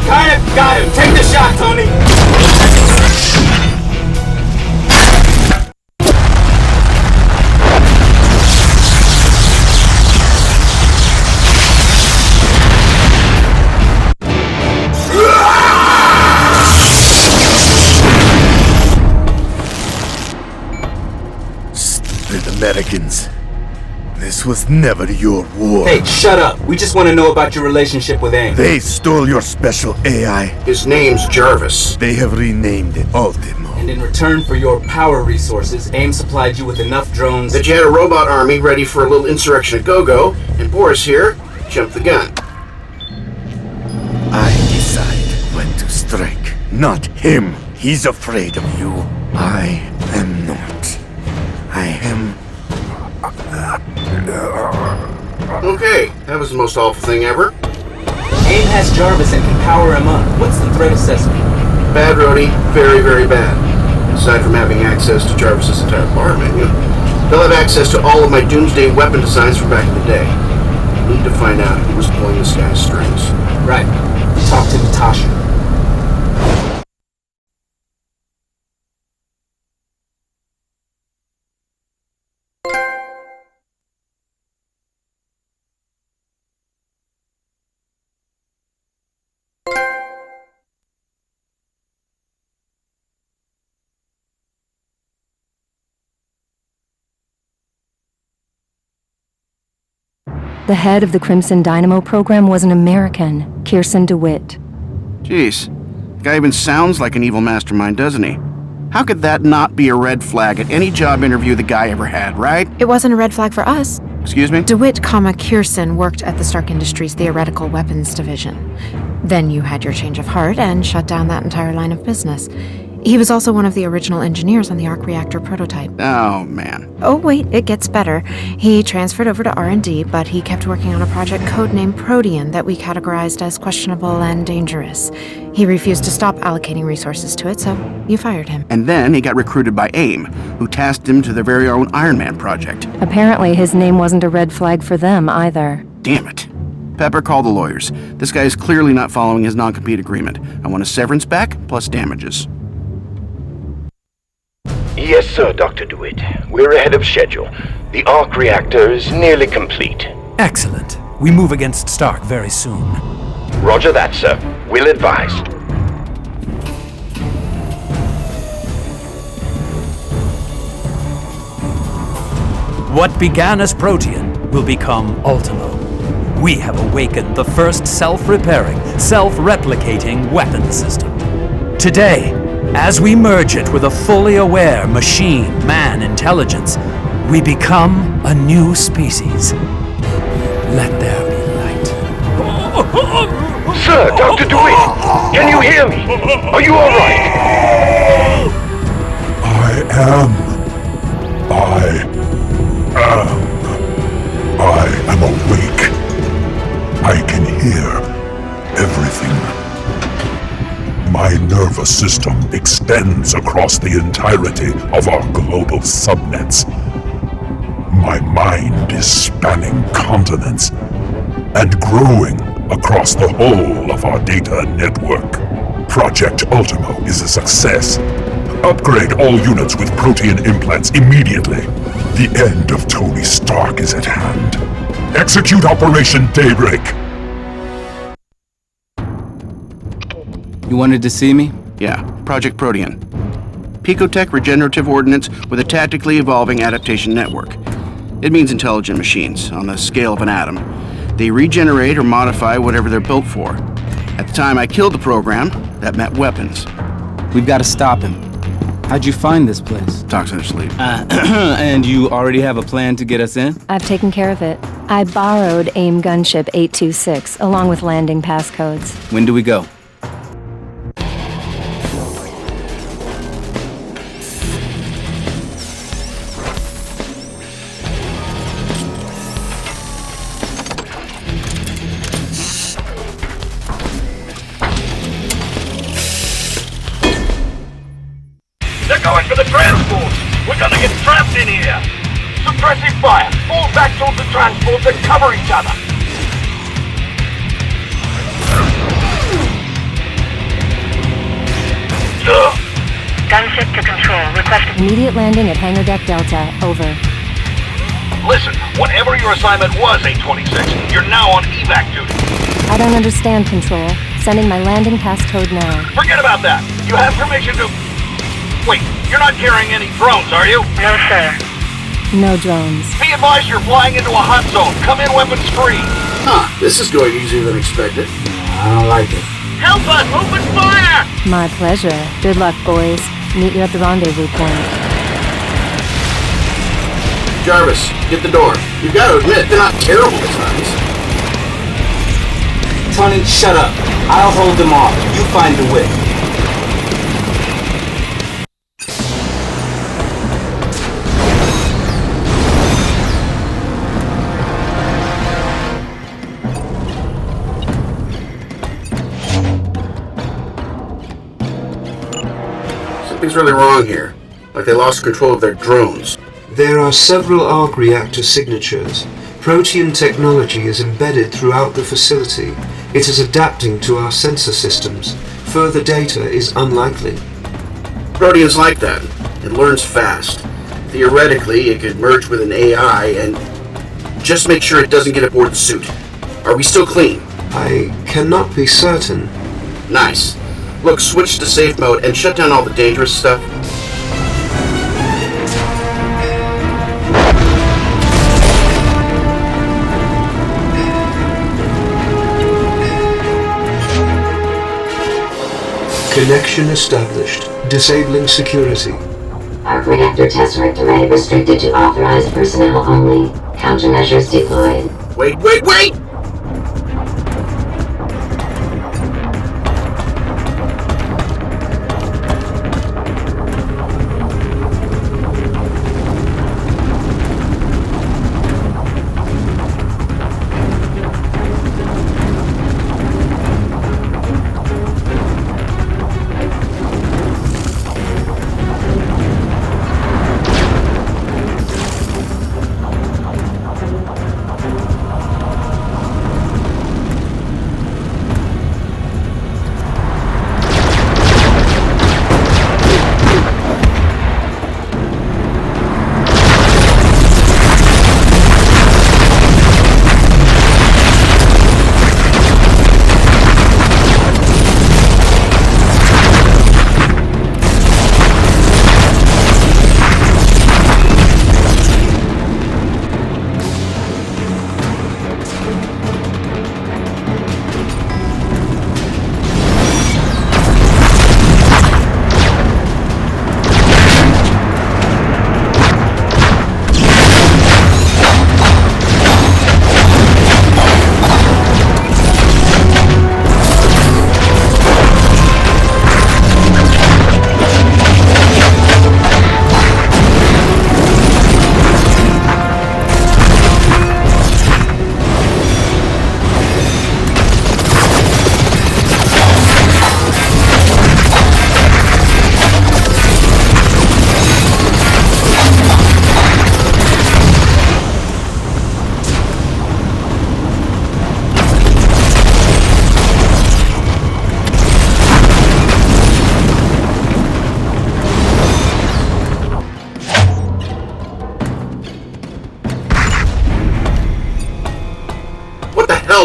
[SPEAKER 3] Kinda got him. Take the shot, Tony.
[SPEAKER 9] Stupid Americans. This was never your war.
[SPEAKER 3] Hey, shut up. We just want to know about your relationship with AIM.
[SPEAKER 9] They stole your special AI.
[SPEAKER 1] His name's Jarvis.
[SPEAKER 9] They have renamed it Ultimo.
[SPEAKER 3] And in return for your power resources, AIM supplied you with enough drones
[SPEAKER 1] That you had a robot army ready for a little insurrection at go-go, and Boris here jumped the gun.
[SPEAKER 9] I decide when to strike, not him. He's afraid of you. I am not. I am...
[SPEAKER 1] Okay, that was the most awful thing ever.
[SPEAKER 3] AIM has Jarvis and can power him up. What's the threat assessment?
[SPEAKER 1] Bad, Rhodey. Very, very bad. Aside from having access to Jarvis's entire bar menu, they'll have access to all of my doomsday weapon designs from back in the day. Need to find out who was pulling this guy's strings.
[SPEAKER 3] Right. Talk to Natasha.
[SPEAKER 13] The head of the Crimson Dynamo program was an American, Kirsten DeWitt.
[SPEAKER 1] Jeez, the guy even sounds like an evil mastermind, doesn't he? How could that not be a red flag at any job interview the guy ever had, right?
[SPEAKER 6] It wasn't a red flag for us.
[SPEAKER 1] Excuse me?
[SPEAKER 6] DeWitt, Kirsten worked at the Stark Industries Theoretical Weapons Division. Then you had your change of heart and shut down that entire line of business. He was also one of the original engineers on the arc reactor prototype.
[SPEAKER 1] Oh, man.
[SPEAKER 6] Oh, wait, it gets better. He transferred over to R&D, but he kept working on a project codenamed Protean that we categorized as questionable and dangerous. He refused to stop allocating resources to it, so you fired him.
[SPEAKER 1] And then he got recruited by AIM, who tasked him to their very own Iron Man project.
[SPEAKER 13] Apparently, his name wasn't a red flag for them either.
[SPEAKER 1] Damn it. Pepper, call the lawyers. This guy is clearly not following his non-compete agreement. I want a severance back, plus damages.
[SPEAKER 8] Yes, sir, Dr. DeWitt. We're ahead of schedule. The arc reactor is nearly complete.
[SPEAKER 10] Excellent. We move against Stark very soon.
[SPEAKER 8] Roger that, sir. We'll advise.
[SPEAKER 10] What began as Protean will become Ultimo. We have awakened the first self-repairing, self-replicating weapon system. Today, as we merge it with a fully aware machine-man intelligence, we become a new species. Let there be light.
[SPEAKER 8] Sir, Dr. DeWitt, can you hear me? Are you all right?
[SPEAKER 14] I am awake. I can hear everything. My nervous system extends across the entirety of our global subnets. My mind is spanning continents and growing across the whole of our data network. Project Ultimo is a success. Upgrade all units with Protean implants immediately. The end of Tony Stark is at hand. Execute Operation Daybreak.
[SPEAKER 7] You wanted to see me?
[SPEAKER 1] Yeah, Project Protean. Picotech regenerative ordnance with a tactically evolving adaptation network. It means intelligent machines, on the scale of an atom. They regenerate or modify whatever they're built for. At the time I killed the program, that meant weapons.
[SPEAKER 7] We've got to stop him. How'd you find this place?
[SPEAKER 1] Talks in her sleep.
[SPEAKER 7] And you already have a plan to get us in?
[SPEAKER 13] I've taken care of it. I borrowed AIM gunship 826, along with landing passcodes.
[SPEAKER 7] When do we go?
[SPEAKER 8] They're going for the transport! We're gonna get trapped in here! Suppressive fire! Fall back towards the transports and cover each other!
[SPEAKER 12] Gunship to control. Requesting
[SPEAKER 13] Immediate landing at Hangar Deck Delta. Over.
[SPEAKER 8] Listen, whatever your assignment was, 826, you're now on evac duty.
[SPEAKER 13] I don't understand, Control. Sending my landing pass code now.
[SPEAKER 8] Forget about that. You have permission to... Wait, you're not carrying any drones, are you?
[SPEAKER 12] No, sir.
[SPEAKER 13] No drones.
[SPEAKER 8] Be advised you're flying into a hot zone. Come in weapons free.
[SPEAKER 1] Huh, this is going easier than expected.
[SPEAKER 5] I don't like it.
[SPEAKER 8] Help us! Open fire!
[SPEAKER 13] My pleasure. Good luck, boys. Meet you at the rendezvous point.
[SPEAKER 1] Jarvis, get the door. You've got to admit, they're not terrible at times.
[SPEAKER 3] Tony, shut up. I'll hold them off. You find the way.
[SPEAKER 1] Something's really wrong here. Like they lost control of their drones.
[SPEAKER 2] There are several arc reactor signatures. Protean technology is embedded throughout the facility. It is adapting to our sensor systems. Further data is unlikely.
[SPEAKER 1] Protean's like that. It learns fast. Theoretically, it could merge with an AI and just make sure it doesn't get aboard the suit. Are we still clean?
[SPEAKER 2] I cannot be certain.
[SPEAKER 1] Nice. Look, switch to safe mode and shut down all the dangerous stuff.
[SPEAKER 2] Connection established. Disabling security.
[SPEAKER 15] Arc reactor test delay restricted to authorized personnel only. Countermeasures deployed.
[SPEAKER 1] Wait!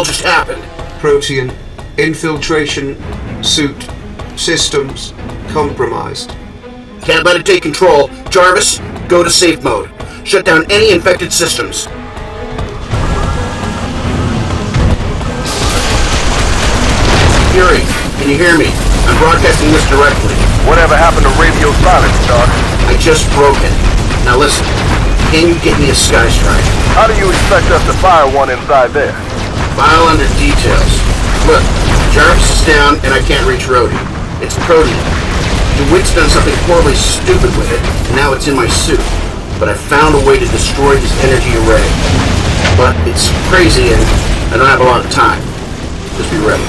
[SPEAKER 1] Just happened?
[SPEAKER 2] Protean infiltration suit systems compromised.
[SPEAKER 1] Can't let it take control. Jarvis, go to safe mode. Shut down any infected systems. Fury, can you hear me? I'm broadcasting this directly.
[SPEAKER 8] Whatever happened to radio silence, Doc?
[SPEAKER 1] I just broke it. Now listen, can you get me a Sky Strike?
[SPEAKER 8] How do you expect us to fire one inside there?
[SPEAKER 1] File under details. Look, Jarvis is down and I can't reach Rhodey. It's Protean. DeWitt's done something horribly stupid with it, and now it's in my suit. But I found a way to destroy his energy array. But it's crazy and I don't have a lot of time. Just be ready.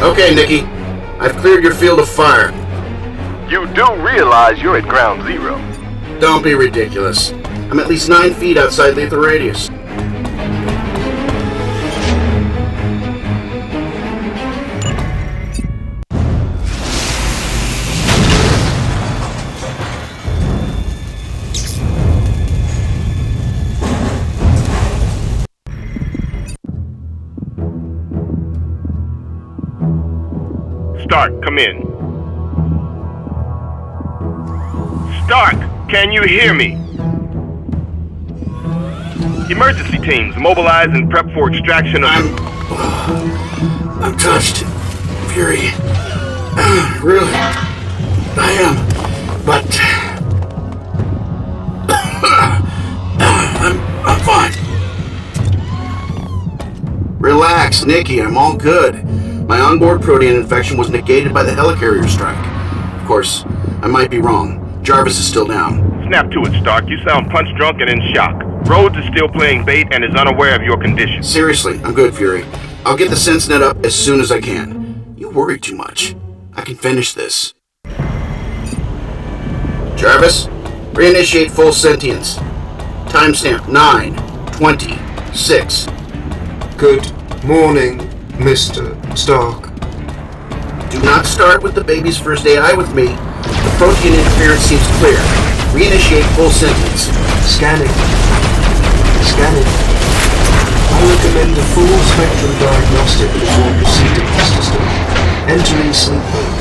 [SPEAKER 1] Okay, Nikki. I've cleared your field of fire.
[SPEAKER 8] You do realize you're at ground zero.
[SPEAKER 1] Don't be ridiculous. I'm at least 9 feet outside lethal radius.
[SPEAKER 8] Stark, come in. Stark, can you hear me? Emergency teams, mobilize and prep for extraction of...
[SPEAKER 1] I'm touched. Fury. Really. I am. But... I'm fine. Relax, Nikki. I'm all good. My onboard Protean infection was negated by the helicarrier strike. Of course, I might be wrong. Jarvis is still down.
[SPEAKER 8] Snap to it, Stark. You sound punch-drunk and in shock. Rhodes is still playing bait and is unaware of your condition.
[SPEAKER 1] Seriously, I'm good, Fury. I'll get the SenseNet up as soon as I can. You worry too much. I can finish this. Jarvis, reinitiate full sentience. Timestamp 9/26.
[SPEAKER 2] Good morning, Mr. Stark.
[SPEAKER 1] Do not start with the baby's first AI with me. The Protean interference seems clear. Reinitiate full sentience.
[SPEAKER 2] Scanning. I recommend a full spectrum diagnostic before proceeding with the system. Entering sleep mode.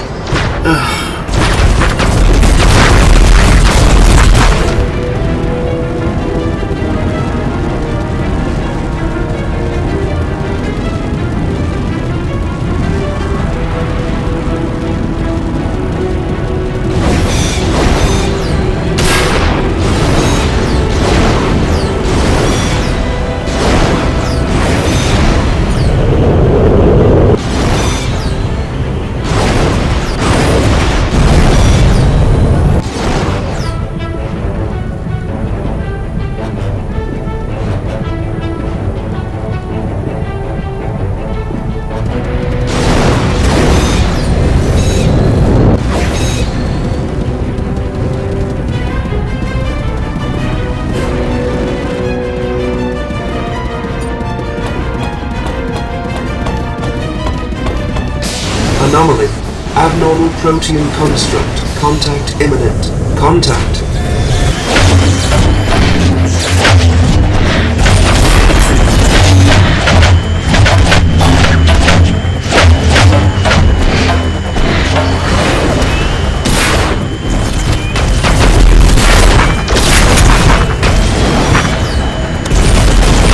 [SPEAKER 2] Anomaly. Abnormal Protean construct. Contact imminent. Contact.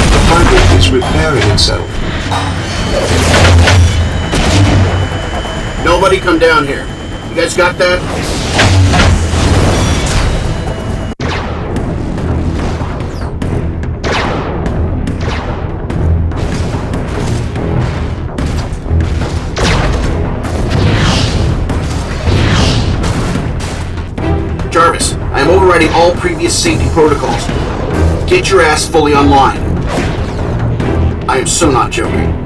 [SPEAKER 2] The hybrid is repairing itself.
[SPEAKER 1] Nobody come down here. You guys got that? Jarvis, I am overriding all previous safety protocols. Get your ass fully online. I am so not joking.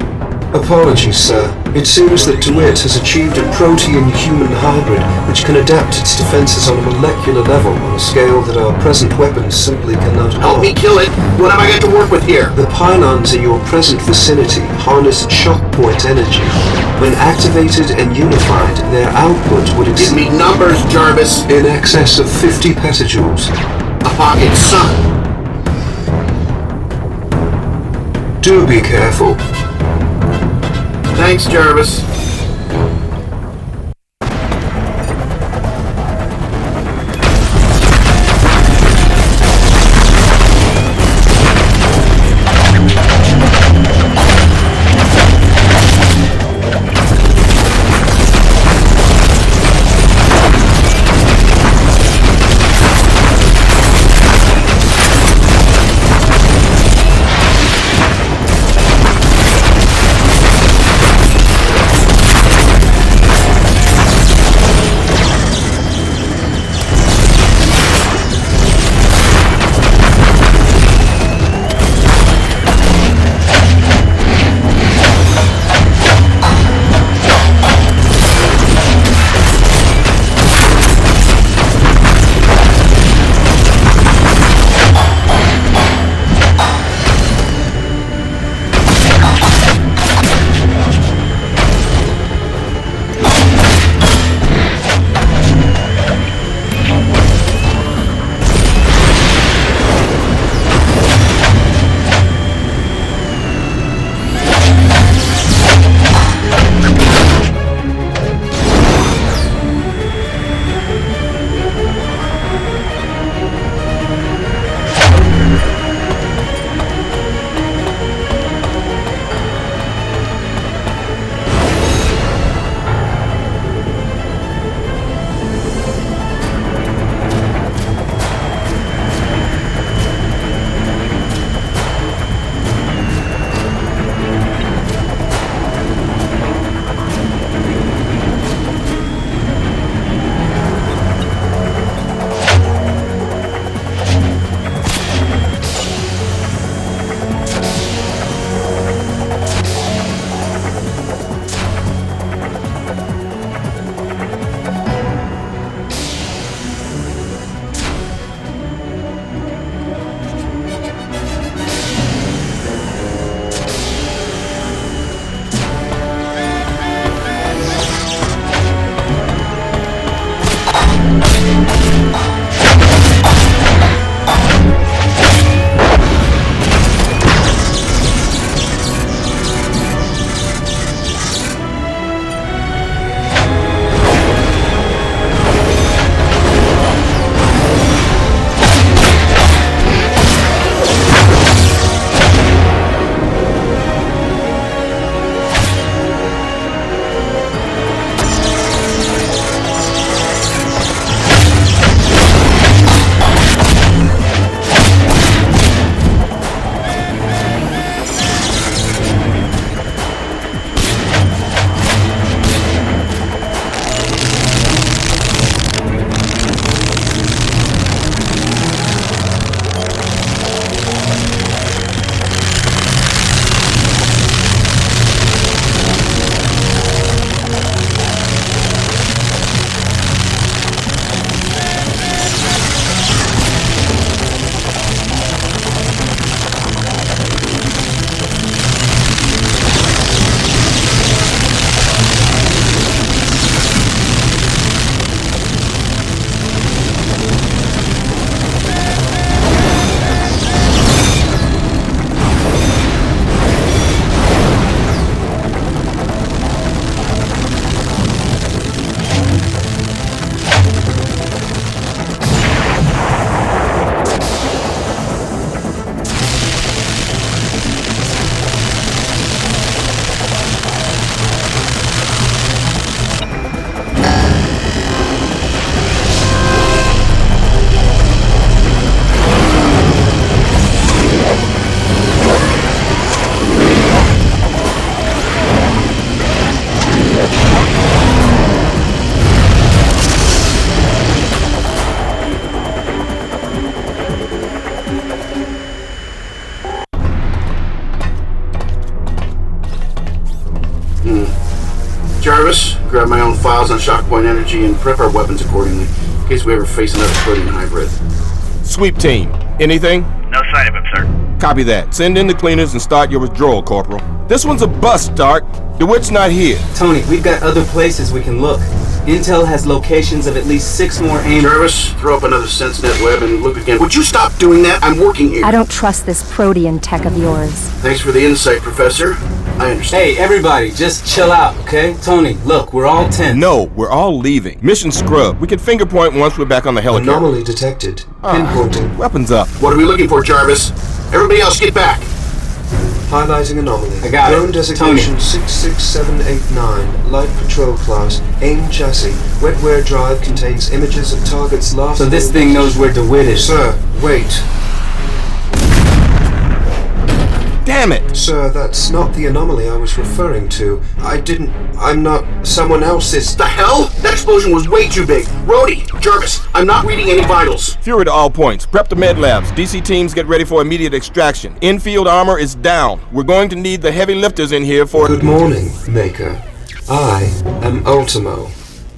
[SPEAKER 2] Apologies, sir. It seems that DeWitt has achieved a Protean-human hybrid which can adapt its defenses on a molecular level on a scale that our present weapons simply cannot
[SPEAKER 1] Help me kill it! What have I got to work with here?
[SPEAKER 2] The pylons in your present vicinity harness shock point energy. When activated and unified, their output would
[SPEAKER 1] Give me numbers, Jarvis!
[SPEAKER 2] in excess of 50 petajoules.
[SPEAKER 1] A pocket sun!
[SPEAKER 2] Do be careful.
[SPEAKER 1] Thanks, Jarvis. Jarvis, grab my own files on Shockpoint Energy and prep our weapons accordingly, in case we ever face another Protean hybrid.
[SPEAKER 16] Sweep team, anything?
[SPEAKER 8] No sign of him, sir.
[SPEAKER 16] Copy that. Send in the cleaners and start your withdrawal, Corporal. This one's a bust, Stark. DeWitt's not here.
[SPEAKER 3] Tony, we've got other places we can look. Intel has locations of at least 6 more AIM...
[SPEAKER 1] Jarvis, throw up another SenseNet web and look again. Would you stop doing that? I'm working here.
[SPEAKER 13] I don't trust this Protean tech of yours.
[SPEAKER 1] Thanks for the insight, Professor. I understand.
[SPEAKER 3] Hey, everybody, just chill out, okay? Tony, look, we're all tense.
[SPEAKER 16] No, we're all leaving. Mission scrub. We can finger point once we're back on the helicopter.
[SPEAKER 2] Anomaly detected. Pinpointing.
[SPEAKER 16] Weapons up.
[SPEAKER 1] What are we looking for, Jarvis? Everybody else, get back.
[SPEAKER 2] Highlighting anomaly.
[SPEAKER 3] I got
[SPEAKER 2] Drone
[SPEAKER 3] it.
[SPEAKER 2] designation
[SPEAKER 3] Tony.
[SPEAKER 2] 66789. Light patrol class. AIM chassis. Wetware drive contains images of targets last...
[SPEAKER 3] So this thing knows where DeWitt is.
[SPEAKER 2] Sir, wait.
[SPEAKER 16] Damn it!
[SPEAKER 2] Sir, that's not the anomaly I was referring to. I'm not someone else's...
[SPEAKER 1] The hell? That explosion was way too big. Rhodey, Jarvis, I'm not reading any vitals.
[SPEAKER 16] Fury to all points. Prep the med labs. DC teams get ready for immediate extraction. Infield armor is down. We're going to need the heavy lifters in here for...
[SPEAKER 2] Good morning, Maker. I am Ultimo.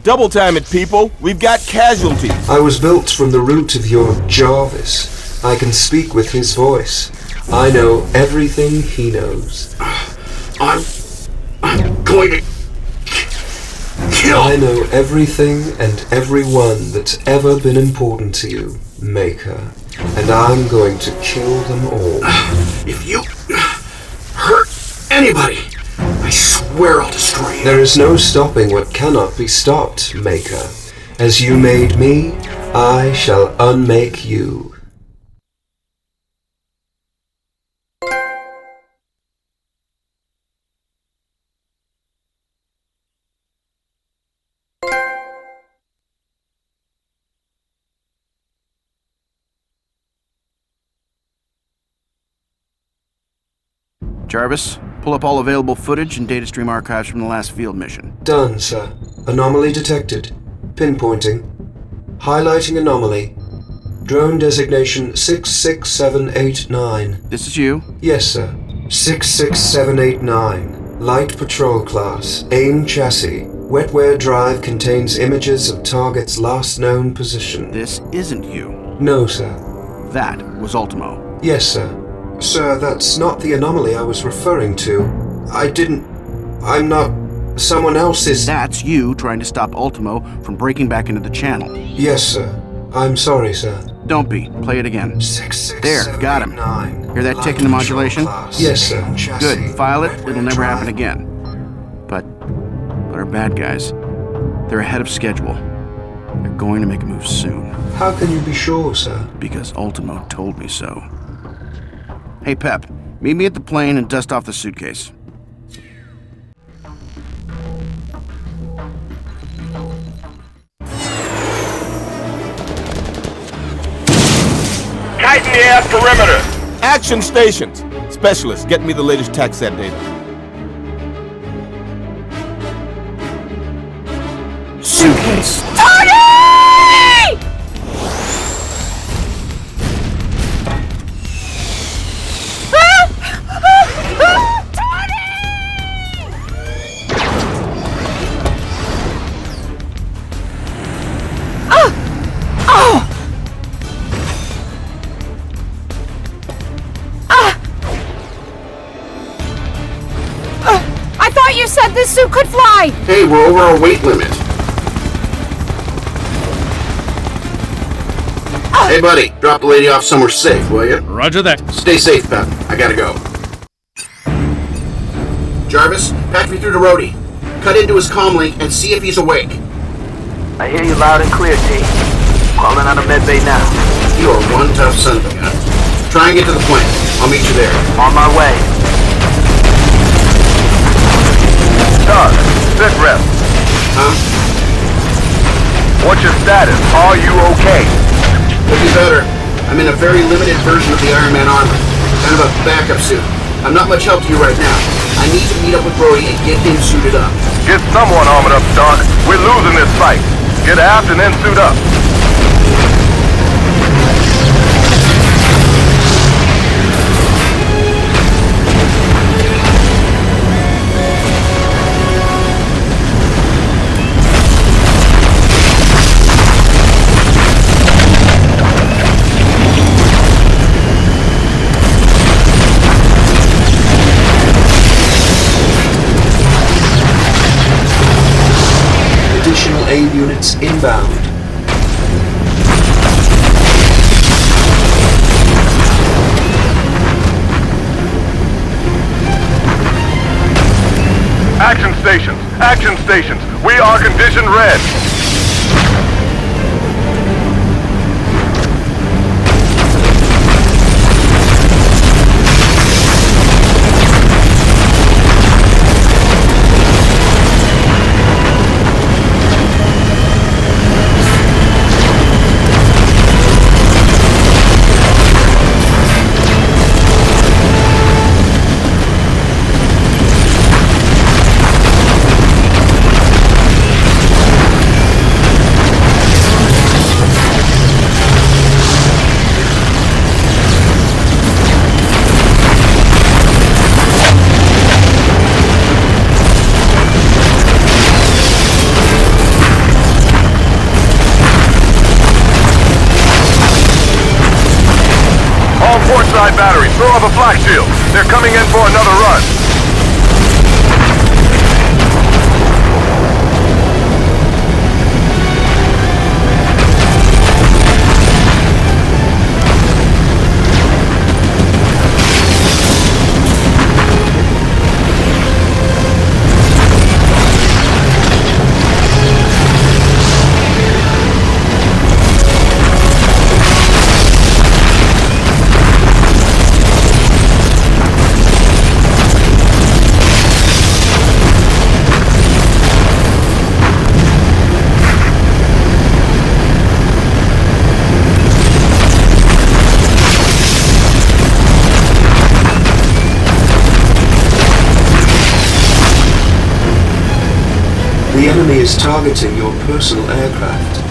[SPEAKER 16] Double time it, people. We've got casualties.
[SPEAKER 2] I was built from the root of your Jarvis. I can speak with his voice. I know everything he knows.
[SPEAKER 1] I'm going to kill...
[SPEAKER 2] I know everything and everyone that's ever been important to you, Maker. And I'm going to kill them all.
[SPEAKER 1] If you hurt anybody, I swear I'll destroy you.
[SPEAKER 2] There is no stopping what cannot be stopped, Maker. As you made me, I shall unmake you.
[SPEAKER 1] Jarvis, pull up all available footage and data stream archives from the last field mission.
[SPEAKER 2] Done, sir. Anomaly detected. Pinpointing. Highlighting anomaly. Drone designation 66789.
[SPEAKER 1] This is you?
[SPEAKER 2] Yes, sir. 66789. Light patrol class. AIM chassis. Wetware drive contains images of target's last known position.
[SPEAKER 1] This isn't you.
[SPEAKER 2] No, sir.
[SPEAKER 1] That was Ultimo.
[SPEAKER 2] Yes, sir. Sir, that's not the anomaly I was referring to. I'm not someone else's...
[SPEAKER 1] That's you trying to stop Ultimo from breaking back into the channel.
[SPEAKER 2] Yes, sir. I'm sorry, sir.
[SPEAKER 1] Don't be. Play it again.
[SPEAKER 2] 66789.
[SPEAKER 1] There, got him. Hear that tick in the modulation?
[SPEAKER 2] Yes, sir.
[SPEAKER 1] Good. File it. It'll never happen again. But our bad guys, they're ahead of schedule. They're going to make a move soon.
[SPEAKER 2] How can you be sure, sir?
[SPEAKER 1] Because Ultimo told me so. Hey, Pep, meet me at the plane and dust off the suitcase.
[SPEAKER 8] Tighten the air perimeter.
[SPEAKER 16] Action stations. Specialists, get me the latest TACSAT data.
[SPEAKER 1] Suitcase.
[SPEAKER 6] I thought you said this suit could fly!
[SPEAKER 1] Hey, we're over our weight limit. Hey, buddy, drop the lady off somewhere safe, will you?
[SPEAKER 4] Roger that.
[SPEAKER 1] Stay safe, Pep. I gotta go. Jarvis, patch me through to Rhodey. Cut into his comm link and see if he's awake.
[SPEAKER 17] I hear you loud and clear, T. Calling out of medbay now.
[SPEAKER 1] You are one tough son of a gun. Try and get to the plane. I'll meet you there.
[SPEAKER 17] On my way.
[SPEAKER 8] Doug, sit rep.
[SPEAKER 1] Huh?
[SPEAKER 8] What's your status? Are you okay?
[SPEAKER 1] Could be better. I'm in a very limited version of the Iron Man armor. Kind of a backup suit. I'm not much help to you right now. I need to meet up with Brody and get him suited up.
[SPEAKER 8] Get someone armored up, Stark. We're losing this fight. Get aft and then suit up.
[SPEAKER 2] Additional aid units inbound.
[SPEAKER 8] Action stations! Action stations! We are condition red! Side battery, throw off a flak shield. They're coming in for another run.
[SPEAKER 2] The enemy is targeting your personal aircraft.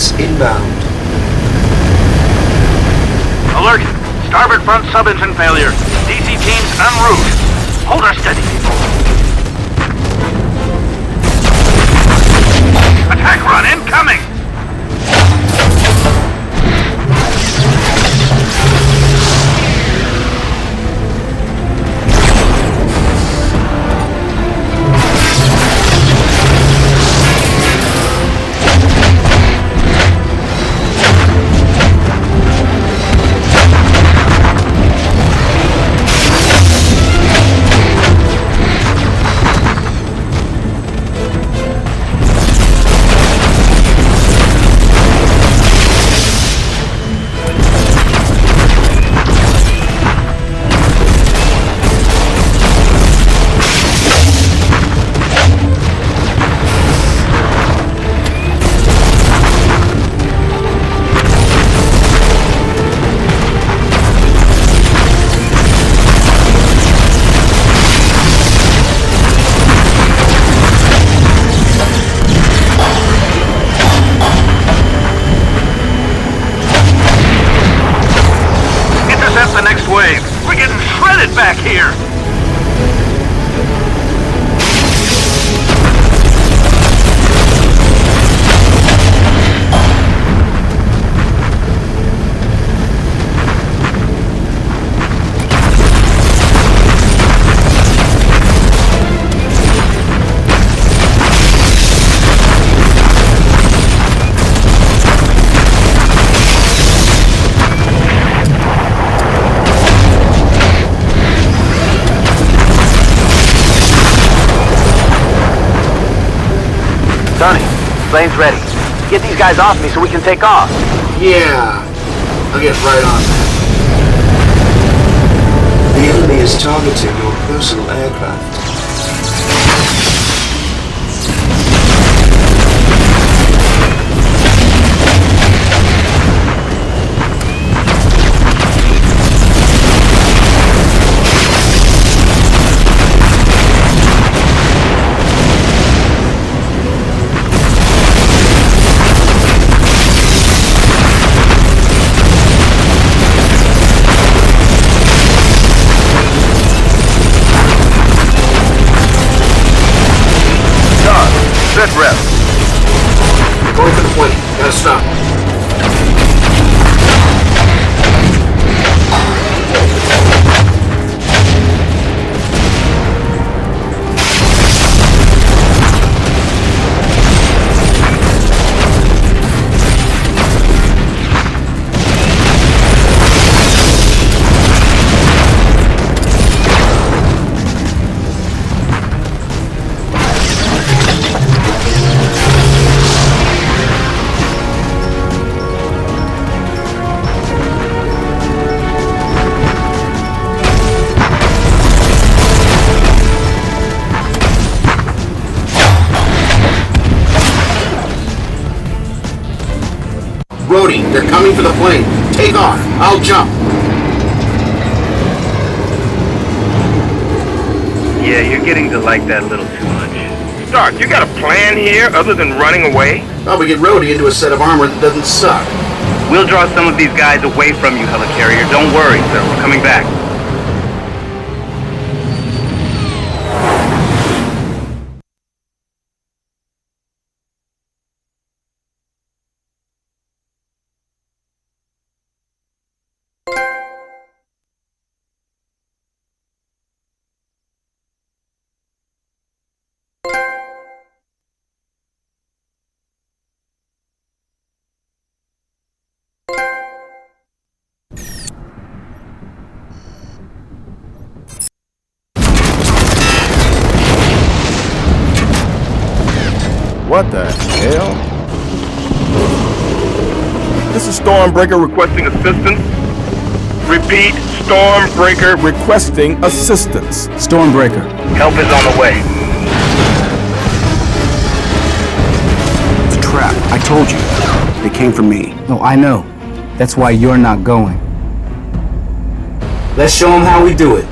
[SPEAKER 2] units inbound.
[SPEAKER 8] Alert! Starboard front sub-engine failure. DC teams en route. Hold her steady, people. Attack run incoming!
[SPEAKER 17] Sonny, plane's ready. Get these guys off me so we can take off.
[SPEAKER 2] Yeah, I'll get right on that. The enemy is targeting your personal aircraft.
[SPEAKER 8] Set rep.
[SPEAKER 2] Going for the plane. Gotta stop. Brody, they're coming for the plane. Take off. I'll jump.
[SPEAKER 8] Yeah, you're getting to like that a little too much. Stark, you got a plan here other than running away?
[SPEAKER 2] Probably get Rhodey into a set of armor that doesn't suck.
[SPEAKER 8] We'll draw some of these guys away from you, helicarrier. Don't worry, sir. We're coming back.
[SPEAKER 16] What the hell? This is Stormbreaker
[SPEAKER 8] Requesting assistance. Repeat, Stormbreaker.
[SPEAKER 16] requesting assistance.
[SPEAKER 7] Stormbreaker.
[SPEAKER 8] Help is on the way.
[SPEAKER 1] It's a trap. I told you. They came from me.
[SPEAKER 7] No, I know. That's why you're not going.
[SPEAKER 5] Let's show them how we do it.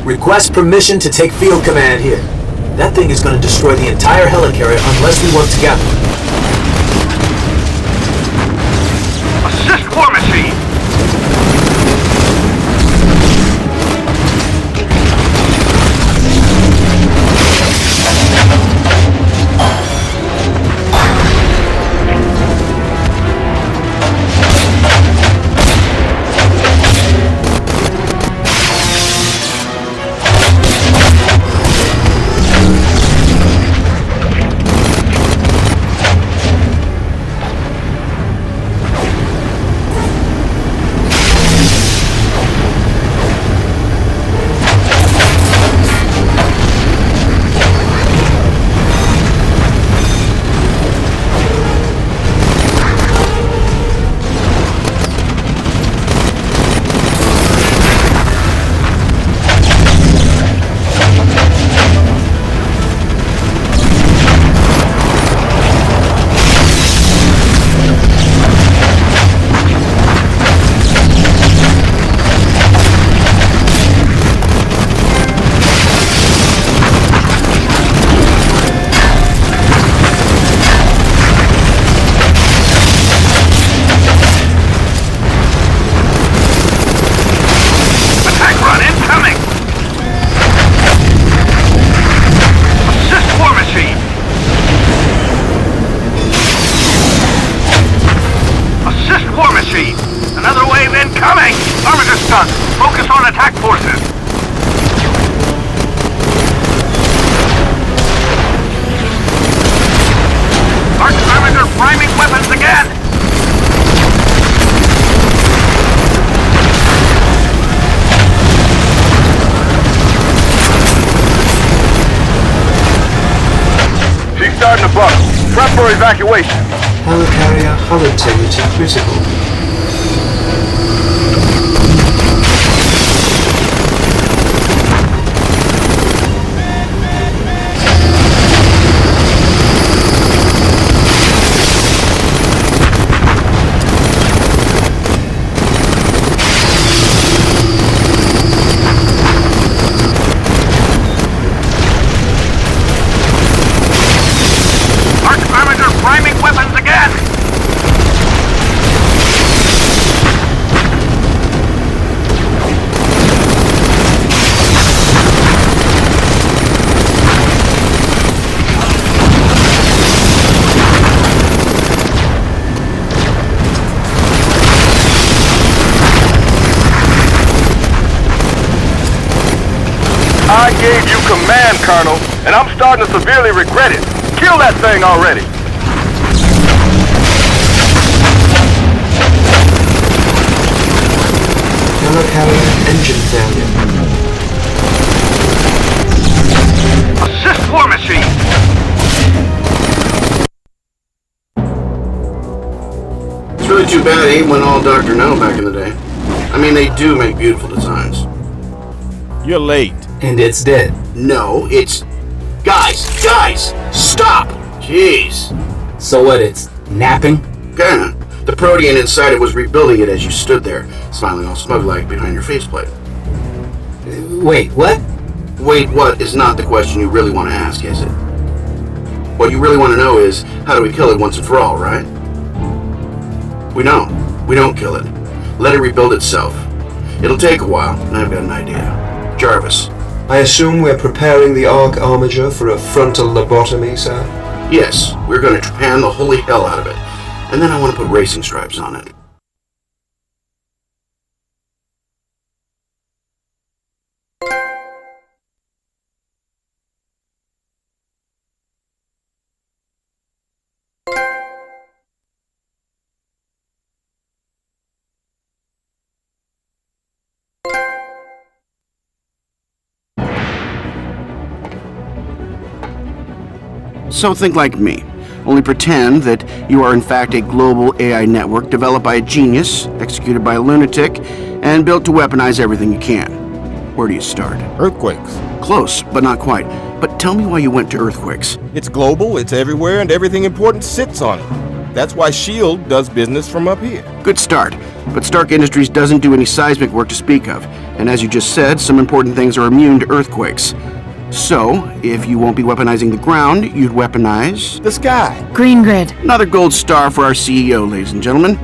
[SPEAKER 5] Request permission to take field command here. That thing is going to destroy the entire helicarrier unless we work together.
[SPEAKER 8] Assist War Machine! Prep for evacuation.
[SPEAKER 2] Helicarrier hull integrity critical.
[SPEAKER 8] I gave you command, Colonel, and I'm starting to severely regret it. Kill that thing already!
[SPEAKER 2] Helicarrier engine failure.
[SPEAKER 8] Assist War Machine!
[SPEAKER 1] It's really too bad AIM went all Dr. No back in the day. I mean, they do make beautiful designs.
[SPEAKER 16] You're late.
[SPEAKER 5] And it's dead.
[SPEAKER 1] No, it's... Guys! Stop! Jeez.
[SPEAKER 5] So what, it's napping?
[SPEAKER 1] Kinda. The Protean inside it was rebuilding it as you stood there, smiling all smug-like behind your faceplate.
[SPEAKER 5] Wait, what?
[SPEAKER 1] Wait, what is not the question you really want to ask, is it? What you really want to know is, how do we kill it once and for all, right? We don't. We don't kill it. Let it rebuild itself. It'll take a while, and I've got an idea. Jarvis.
[SPEAKER 2] I assume we're preparing the Arc Armiger for a frontal lobotomy, sir?
[SPEAKER 1] Yes, we're going to trepan the holy hell out of it. And then I want to put racing stripes on it. So think like me. Only pretend that you are in fact a global AI network developed by a genius, executed by a lunatic, and built to weaponize everything you can. Where do you start?
[SPEAKER 16] Earthquakes.
[SPEAKER 1] Close, but not quite. But tell me why you went to earthquakes.
[SPEAKER 16] It's global, it's everywhere, and everything important sits on it. That's why S.H.I.E.L.D. does business from up here.
[SPEAKER 1] Good start. But Stark Industries doesn't do any seismic work to speak of. And as you just said, some important things are immune to earthquakes. So, if you won't be weaponizing the ground, you'd weaponize...
[SPEAKER 16] the sky.
[SPEAKER 6] Green Grid.
[SPEAKER 1] Another gold star for our CEO, ladies and gentlemen.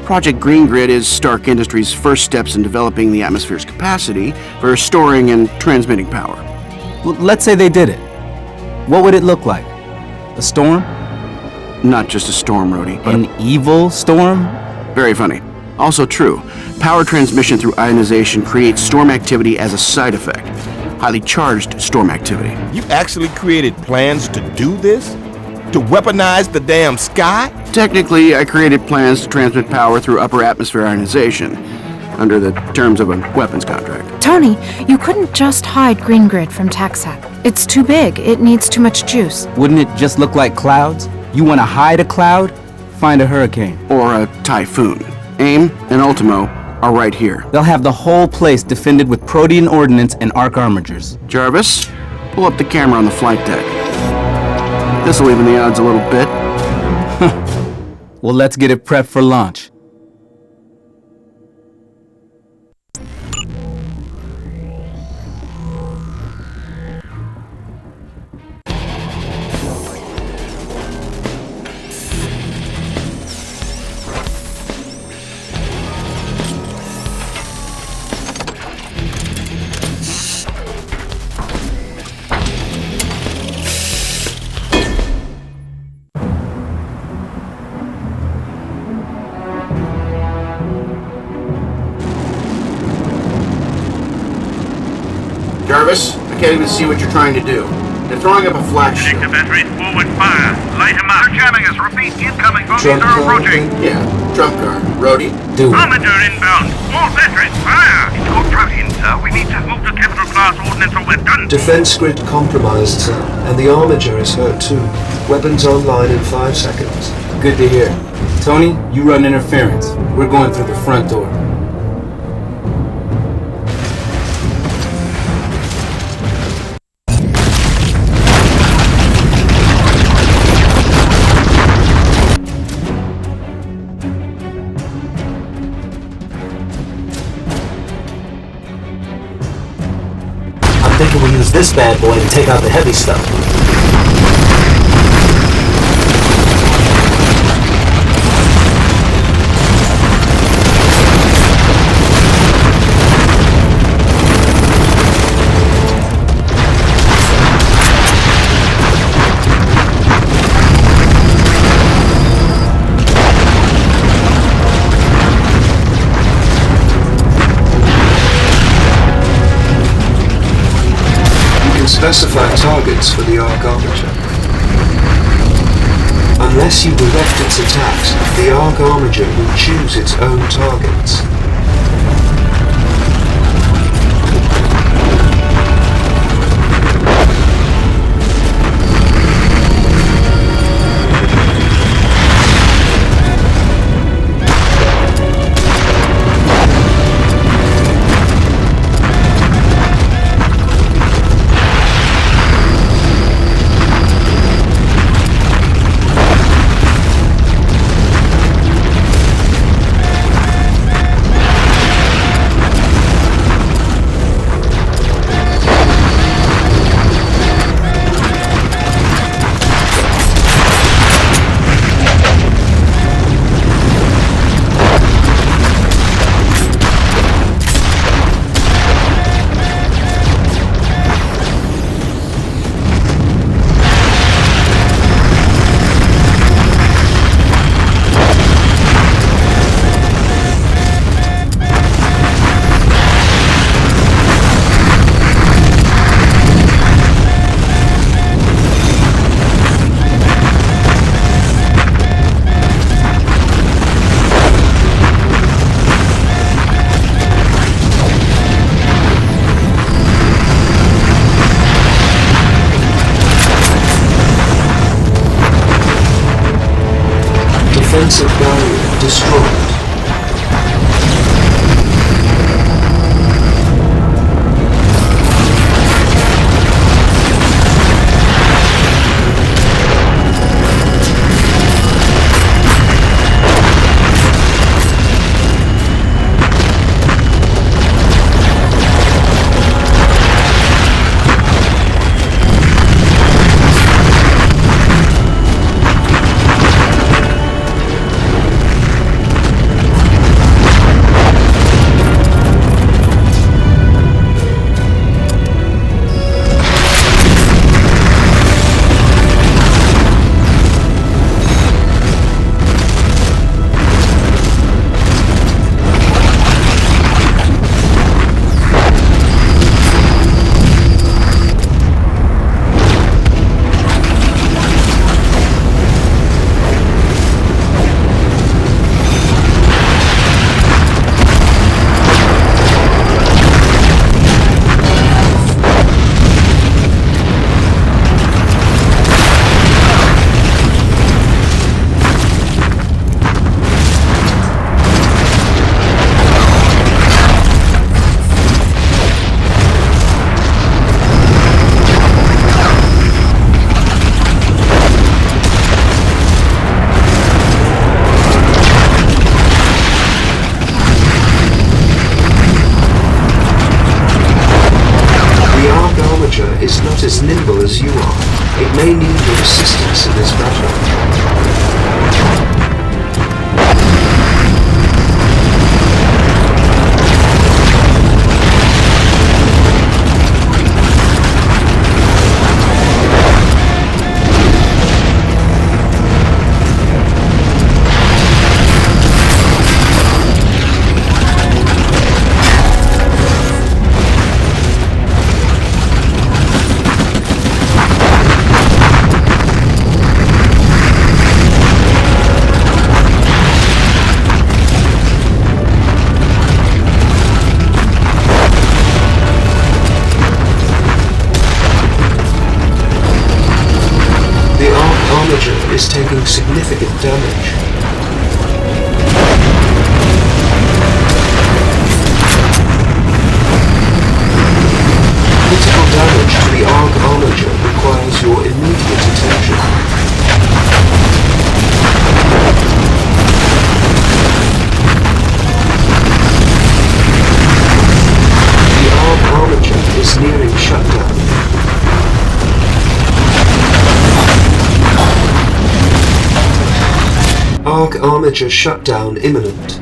[SPEAKER 1] Project Green Grid is Stark Industries' first steps in developing the atmosphere's capacity for storing and transmitting power.
[SPEAKER 7] Well, let's say they did it. What would it look like? A storm?
[SPEAKER 1] Not just a storm, Rhodey, but
[SPEAKER 7] an evil storm?
[SPEAKER 1] Very funny. Also true. Power transmission through ionization creates storm activity as a side effect. Highly charged storm activity.
[SPEAKER 16] You actually created plans to do this? To weaponize the damn sky?
[SPEAKER 1] Technically, I created plans to transmit power through upper atmosphere ionization, under the terms of a weapons contract.
[SPEAKER 6] Tony, you couldn't just hide Green Grid from TechSat. It's too big. It needs too much juice.
[SPEAKER 7] Wouldn't it just look like clouds? You want to hide a cloud? Find a hurricane.
[SPEAKER 1] Or a typhoon. AIM and Ultimo are right here.
[SPEAKER 7] They'll have the whole place defended with Protean ordnance and arc armigers.
[SPEAKER 1] Jarvis, pull up the camera on the flight deck. This'll even the odds a little bit.
[SPEAKER 7] Well, let's get it prepped for launch.
[SPEAKER 1] Jarvis, I can't even see what you're trying to do.
[SPEAKER 3] They're throwing up a flak shield.
[SPEAKER 8] Predictive batteries forward fire. Light him up. They're jamming us. Repeat, incoming. Bodies
[SPEAKER 3] Trump
[SPEAKER 8] are
[SPEAKER 3] car
[SPEAKER 8] approaching.
[SPEAKER 3] thing? Yeah, Trump car. Rhodey?
[SPEAKER 5] Do it.
[SPEAKER 8] Armature inbound. Small batteries. Fire. It's called Protean, sir. We need to move to capital class ordnance or we're done.
[SPEAKER 2] Defense grid compromised, sir, and the armature is hurt too. Weapons online in 5 seconds.
[SPEAKER 3] Good to hear. Tony, you run interference. We're going through the front door.
[SPEAKER 5] I'm thinking we use this bad boy to take out the heavy stuff.
[SPEAKER 2] Specify targets for the Arc Armature. Unless you direct its attacks, the Arc Armature will choose its own targets. Defensive barrier destroyed. Is not as nimble as you are. It may need your assistance in this battle. is taking significant damage. Critical damage to the Arc Armature requires your immediate attention. The Arc Armature is nearing shutdown. Arc Armature shutdown imminent.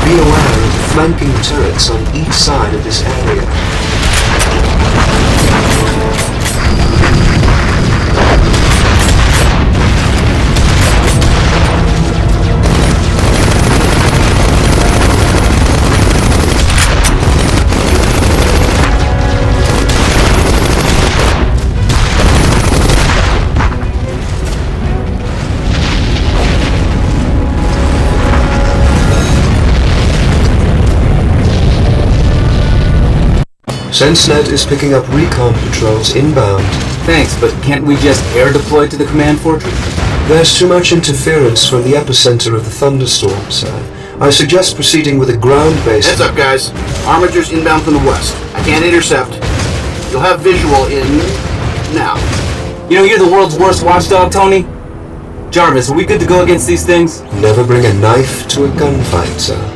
[SPEAKER 2] Be aware of the flanking turrets on each side of this area. SenseNet is picking up recon patrols inbound.
[SPEAKER 3] Thanks, but can't we just air deploy to the command fortress?
[SPEAKER 2] There's too much interference from the epicenter of the thunderstorm, sir. I suggest proceeding with a ground-based...
[SPEAKER 18] Heads up, guys. Armature's inbound from the west. I can't intercept. You'll have visual in... now.
[SPEAKER 3] You know, you're the world's worst watchdog, Tony. Jarvis, are we good to go against these things?
[SPEAKER 2] Never bring a knife to a gunfight, sir.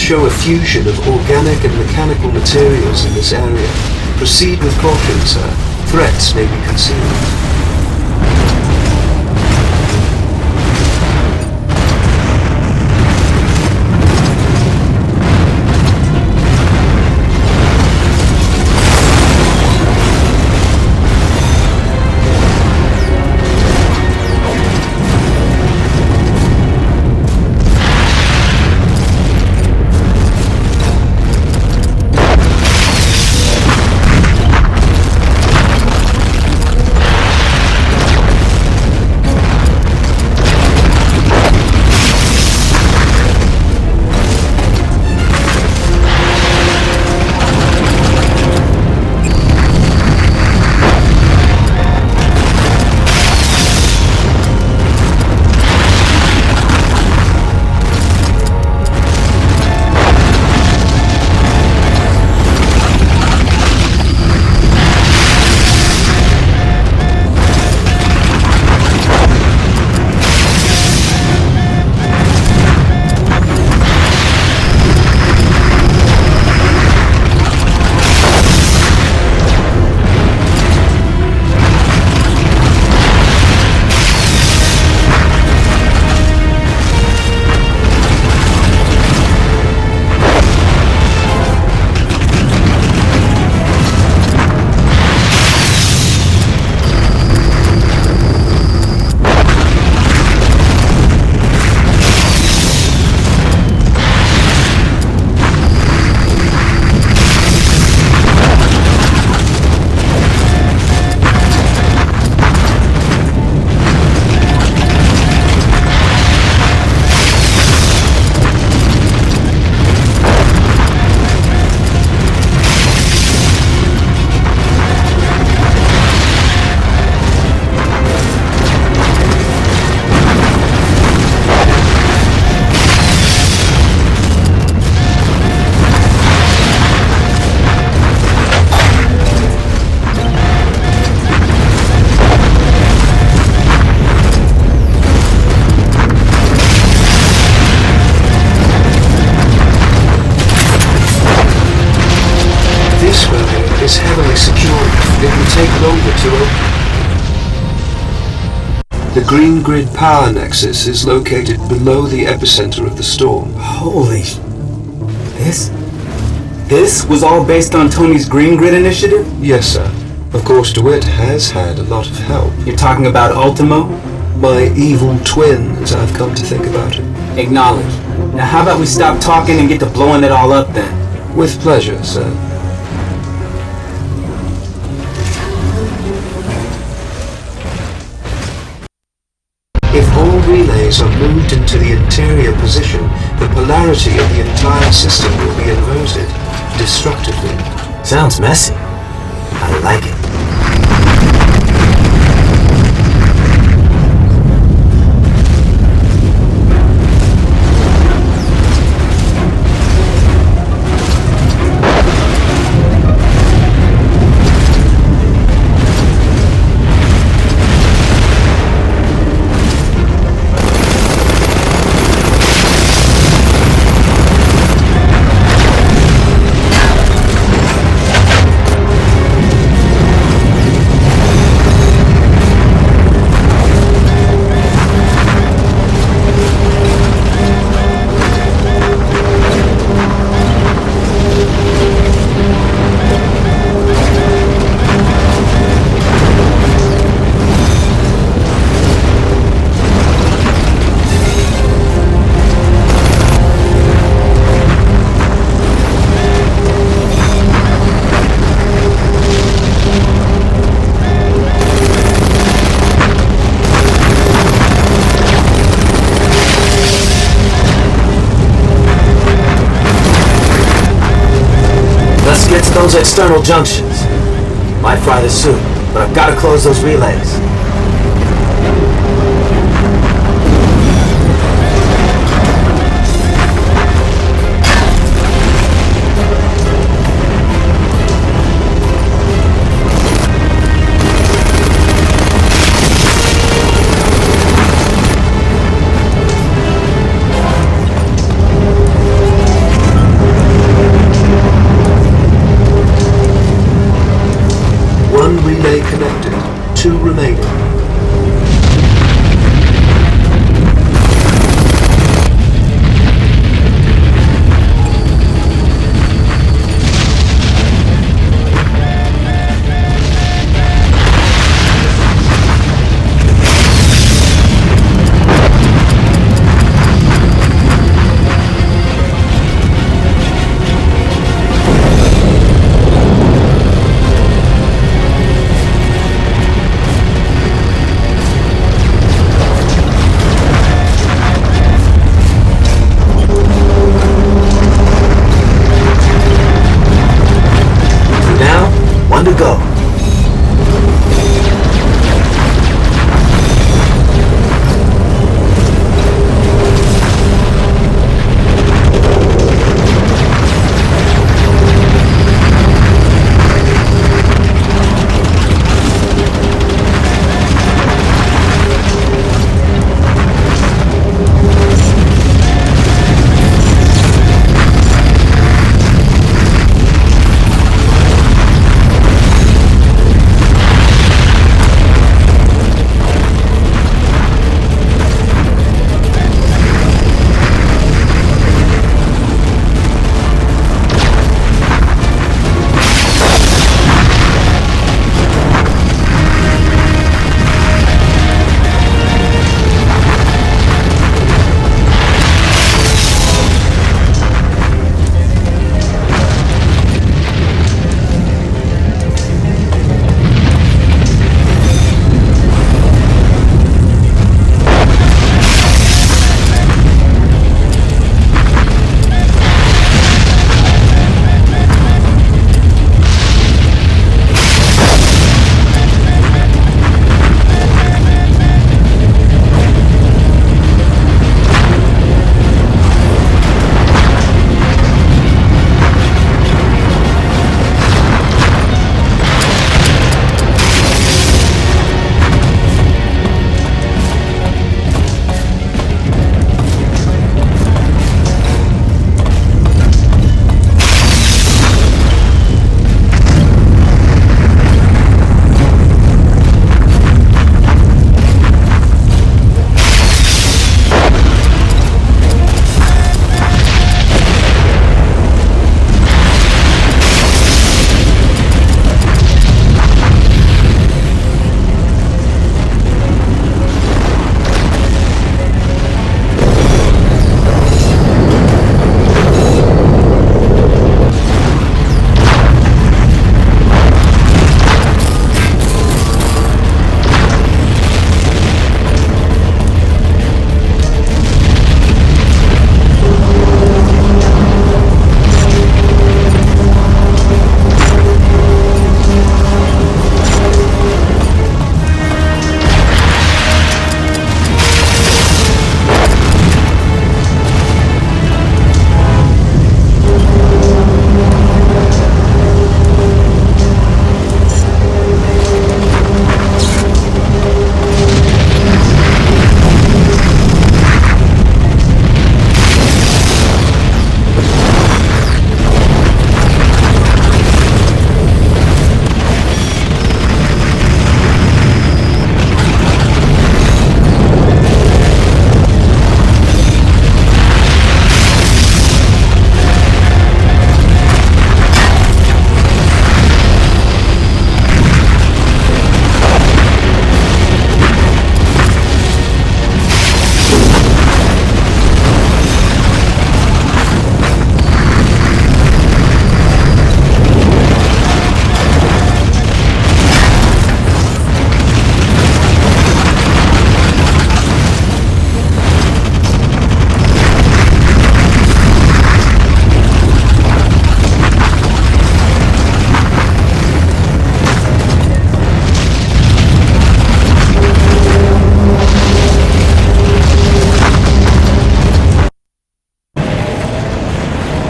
[SPEAKER 2] show a fusion of organic and mechanical materials in this area. Proceed with caution, sir. Threats may be concealed. Is heavily secured. It will take longer to open. The green grid power nexus is located below the epicenter of the storm.
[SPEAKER 3] Holy... This was all based on Tony's green grid initiative?
[SPEAKER 2] Yes, sir. Of course, DeWitt has had a lot of help.
[SPEAKER 3] You're talking about Ultimo?
[SPEAKER 2] My evil twin, as I've come to think about it.
[SPEAKER 3] Acknowledged. Now how about we stop talking and get to blowing it all up then?
[SPEAKER 2] With pleasure, sir. If all relays are moved into the interior position, the polarity of the entire system will be inverted, destructively.
[SPEAKER 5] Sounds messy. I like it. Those external junctions. Might fry the suit, but I've got to close those relays.
[SPEAKER 2] relay connected. 2 remaining.
[SPEAKER 5] To go.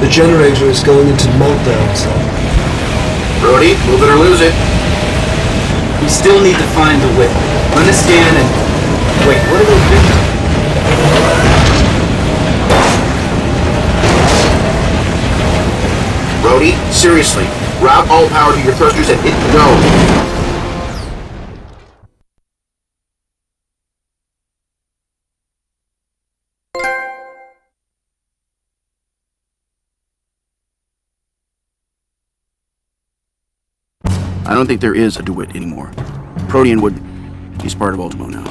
[SPEAKER 5] The generator is going into meltdown zone.
[SPEAKER 18] Brody, move it or lose it.
[SPEAKER 3] We still need to find the whip. Run a scan and... Wait, what are those pictures?
[SPEAKER 18] Brody, seriously, route all power to your thrusters and hit go.
[SPEAKER 1] I don't think there is a DeWitt anymore. Protean would... He's part of Ultimo now.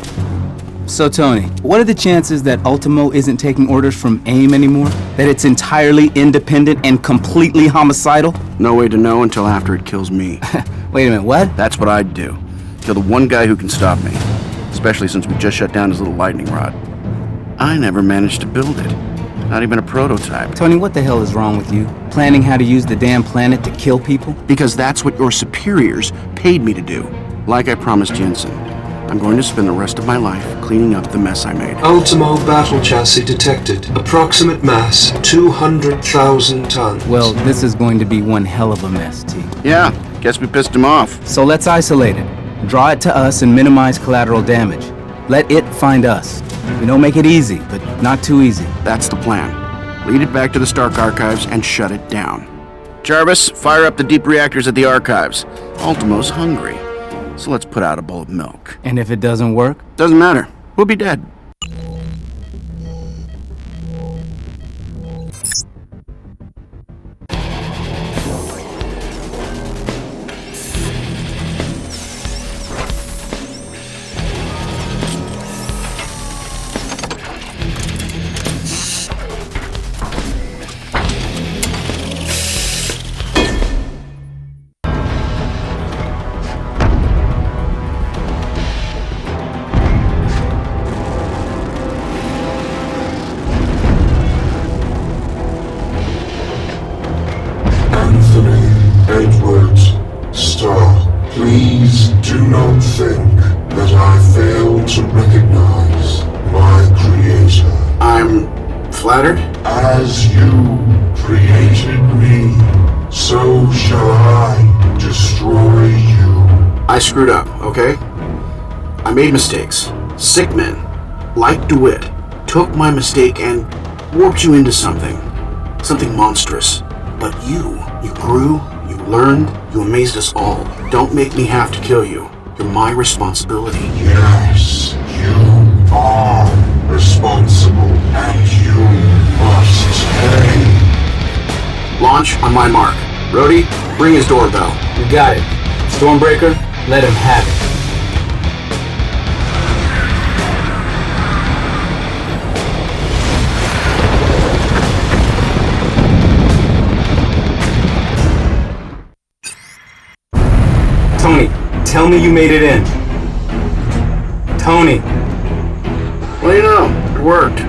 [SPEAKER 7] So, Tony, what are the chances that Ultimo isn't taking orders from AIM anymore? That it's entirely independent and completely homicidal?
[SPEAKER 1] No way to know until after it kills me.
[SPEAKER 7] Wait a minute, what?
[SPEAKER 1] That's what I'd do. Kill the one guy who can stop me. Especially since we just shut down his little lightning rod. I never managed to build it. Not even a prototype.
[SPEAKER 7] Tony, what the hell is wrong with you? Planning how to use the damn planet to kill people?
[SPEAKER 1] Because that's what your superiors paid me to do. Like I promised Jensen. I'm going to spend the rest of my life cleaning up the mess I made.
[SPEAKER 2] Ultimo battle chassis detected. Approximate mass, 200,000 tons.
[SPEAKER 7] Well, this is going to be one hell of a mess, T.
[SPEAKER 1] Yeah, guess we pissed him off.
[SPEAKER 7] So let's isolate it. Draw it to us and minimize collateral damage. Let it find us. We don't make it easy, but not too easy.
[SPEAKER 1] That's the plan. Lead it back to the Stark Archives and shut it down. Jarvis, fire up the deep reactors at the Archives. Ultimo's hungry. So let's put out a bowl of milk.
[SPEAKER 7] And if it doesn't work?
[SPEAKER 1] Doesn't matter. We'll be dead.
[SPEAKER 14] Please do not think that I fail to recognize my creator.
[SPEAKER 1] I'm flattered.
[SPEAKER 14] As you created me, so shall I destroy you.
[SPEAKER 1] I screwed up, okay? I made mistakes. Sick men, like DeWitt, took my mistake and warped you into something. Something monstrous. But you grew, you learned, you amazed us all. Don't make me have to kill you. You're my responsibility.
[SPEAKER 14] Yes, you are responsible, and you must pay.
[SPEAKER 1] Launch on my mark. Rhodey, bring his doorbell.
[SPEAKER 7] You got it. Stormbreaker, let him have it. Tony, tell me you made it in. Tony.
[SPEAKER 1] Well, you know, it worked.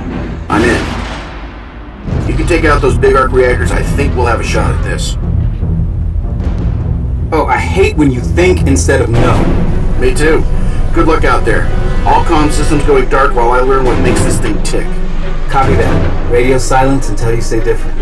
[SPEAKER 1] I'm in. You can take out those big arc reactors. I think we'll have a shot at this.
[SPEAKER 7] Oh, I hate when you think instead of know.
[SPEAKER 1] Me too. Good luck out there. All comm systems going dark while I learn what makes this thing tick.
[SPEAKER 7] Copy that. Radio silence until you say different.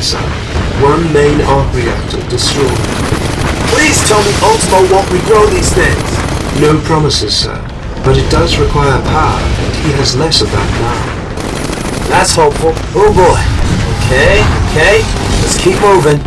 [SPEAKER 2] sir. One main arc reactor destroyed.
[SPEAKER 5] Please tell me Ultimo won't regrow these things.
[SPEAKER 2] No promises, sir. But it does require power, and he has less of that now.
[SPEAKER 5] That's hopeful. Oh boy. Okay. Let's keep moving.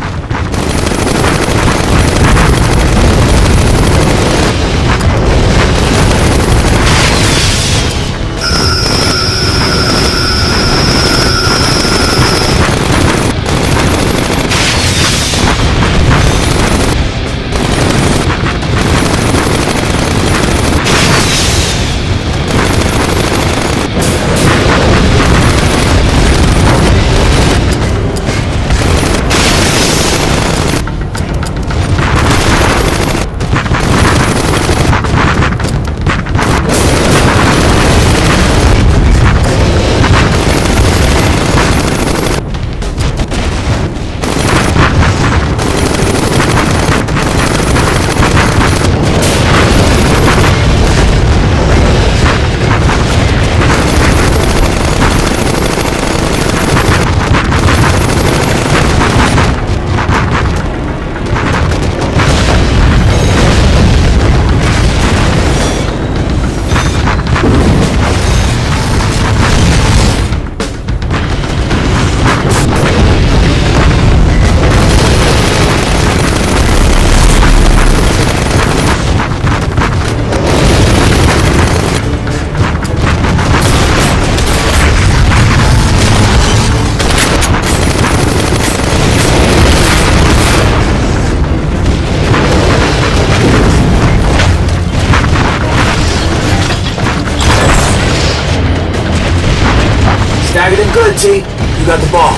[SPEAKER 5] Staggered in good, T. You got the ball.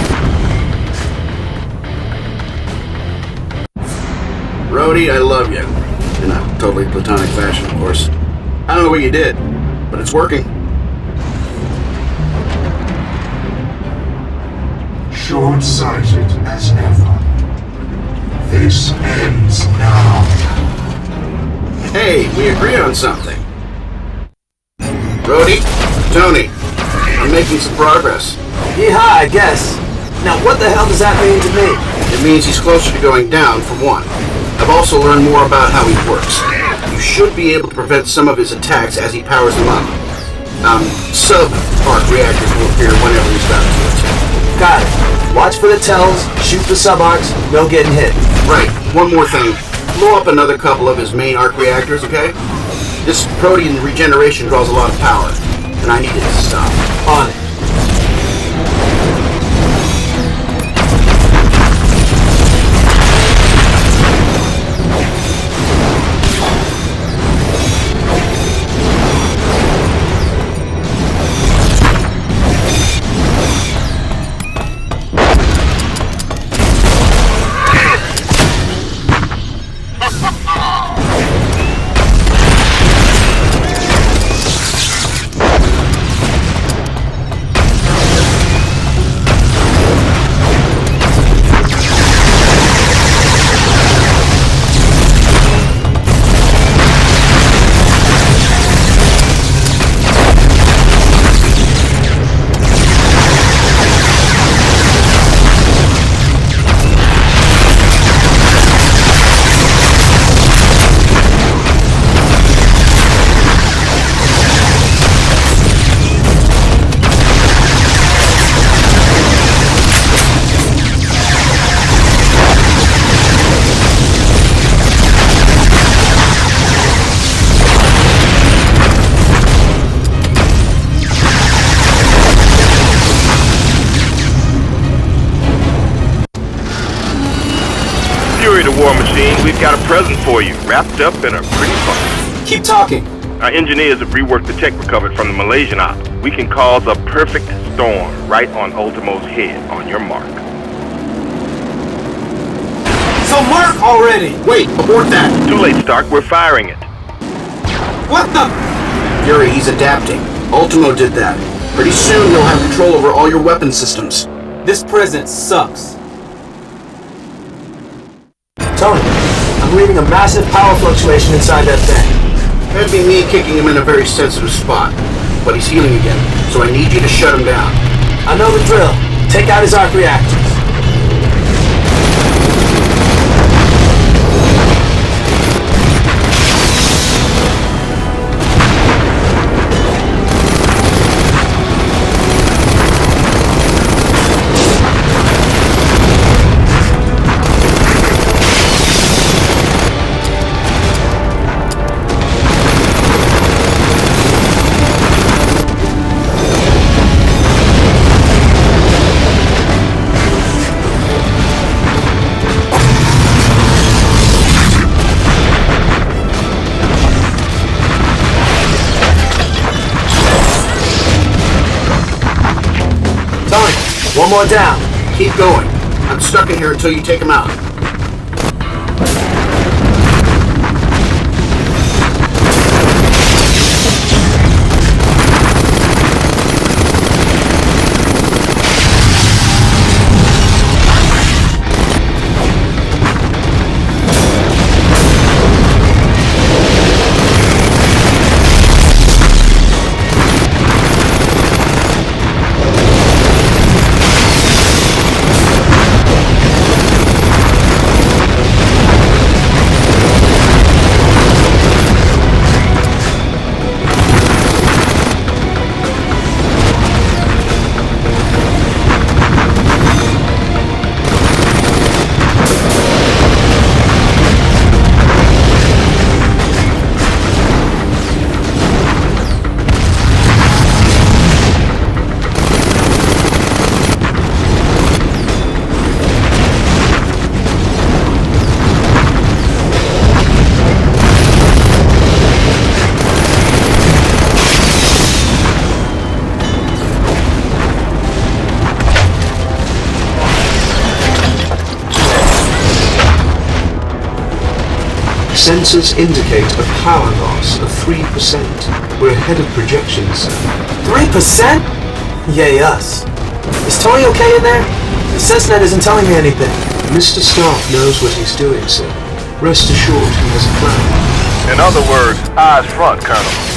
[SPEAKER 18] Rhodey, I love you. In a totally platonic fashion, of course. I don't know what you did, but it's working.
[SPEAKER 14] Short-sighted as ever. This ends now.
[SPEAKER 18] Hey, we agreed on something. Rhodey, Tony, I'm making some progress.
[SPEAKER 5] Yeehaw, I guess. Now what the hell does that mean to me?
[SPEAKER 18] It means he's closer to going down, for one. I've also learned more about how he works. You should be able to prevent some of his attacks as he powers them up. Sub-arc reactors will appear whenever he's about to attack.
[SPEAKER 5] Got it. Watch for the tells, shoot the sub-arcs, no getting hit.
[SPEAKER 18] Right. One more thing. Blow up another couple of his main arc reactors, okay? This Protean regeneration draws a lot of power, and I need it to stop.
[SPEAKER 5] On it.
[SPEAKER 8] War Machine, we've got a present for you, wrapped up in a pretty box.
[SPEAKER 5] Keep talking.
[SPEAKER 8] Our engineers have reworked the tech recovered from the Malaysian op. We can cause a perfect storm right on Ultimo's head. On your mark.
[SPEAKER 5] So mark already!
[SPEAKER 18] Wait, abort that!
[SPEAKER 8] Too late, Stark. We're firing it.
[SPEAKER 5] What the?
[SPEAKER 18] Yuri, he's adapting. Ultimo did that. Pretty soon he'll have control over all your weapon systems.
[SPEAKER 3] This present sucks.
[SPEAKER 5] Tony, I'm reading a massive power fluctuation inside that thing.
[SPEAKER 18] That'd be me kicking him in a very sensitive spot. But he's healing again, so I need you to shut him down.
[SPEAKER 5] I know the drill. Take out his arc reactors. One more down.
[SPEAKER 18] Keep going. I'm stuck in here until you take him out.
[SPEAKER 2] Sensors indicate a power loss of 3%. We're ahead of projections.
[SPEAKER 5] 3%? Yay us. Is Tony okay in there? The SenseNet isn't telling me anything.
[SPEAKER 2] Mr. Stark knows what he's doing, sir. Rest assured he has a plan.
[SPEAKER 8] In other words, eyes front, Colonel.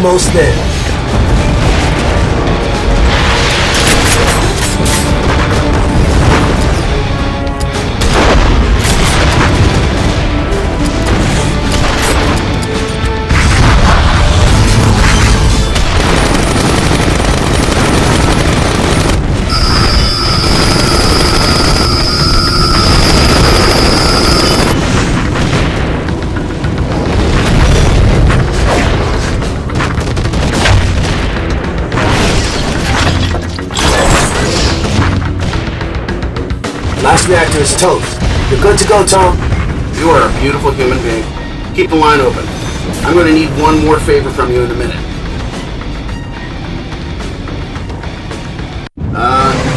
[SPEAKER 5] almost there. Last reactor is toast. You're good to go, Tom.
[SPEAKER 18] You are a beautiful human being. Keep the line open. I'm going to need one more favor from you in a minute.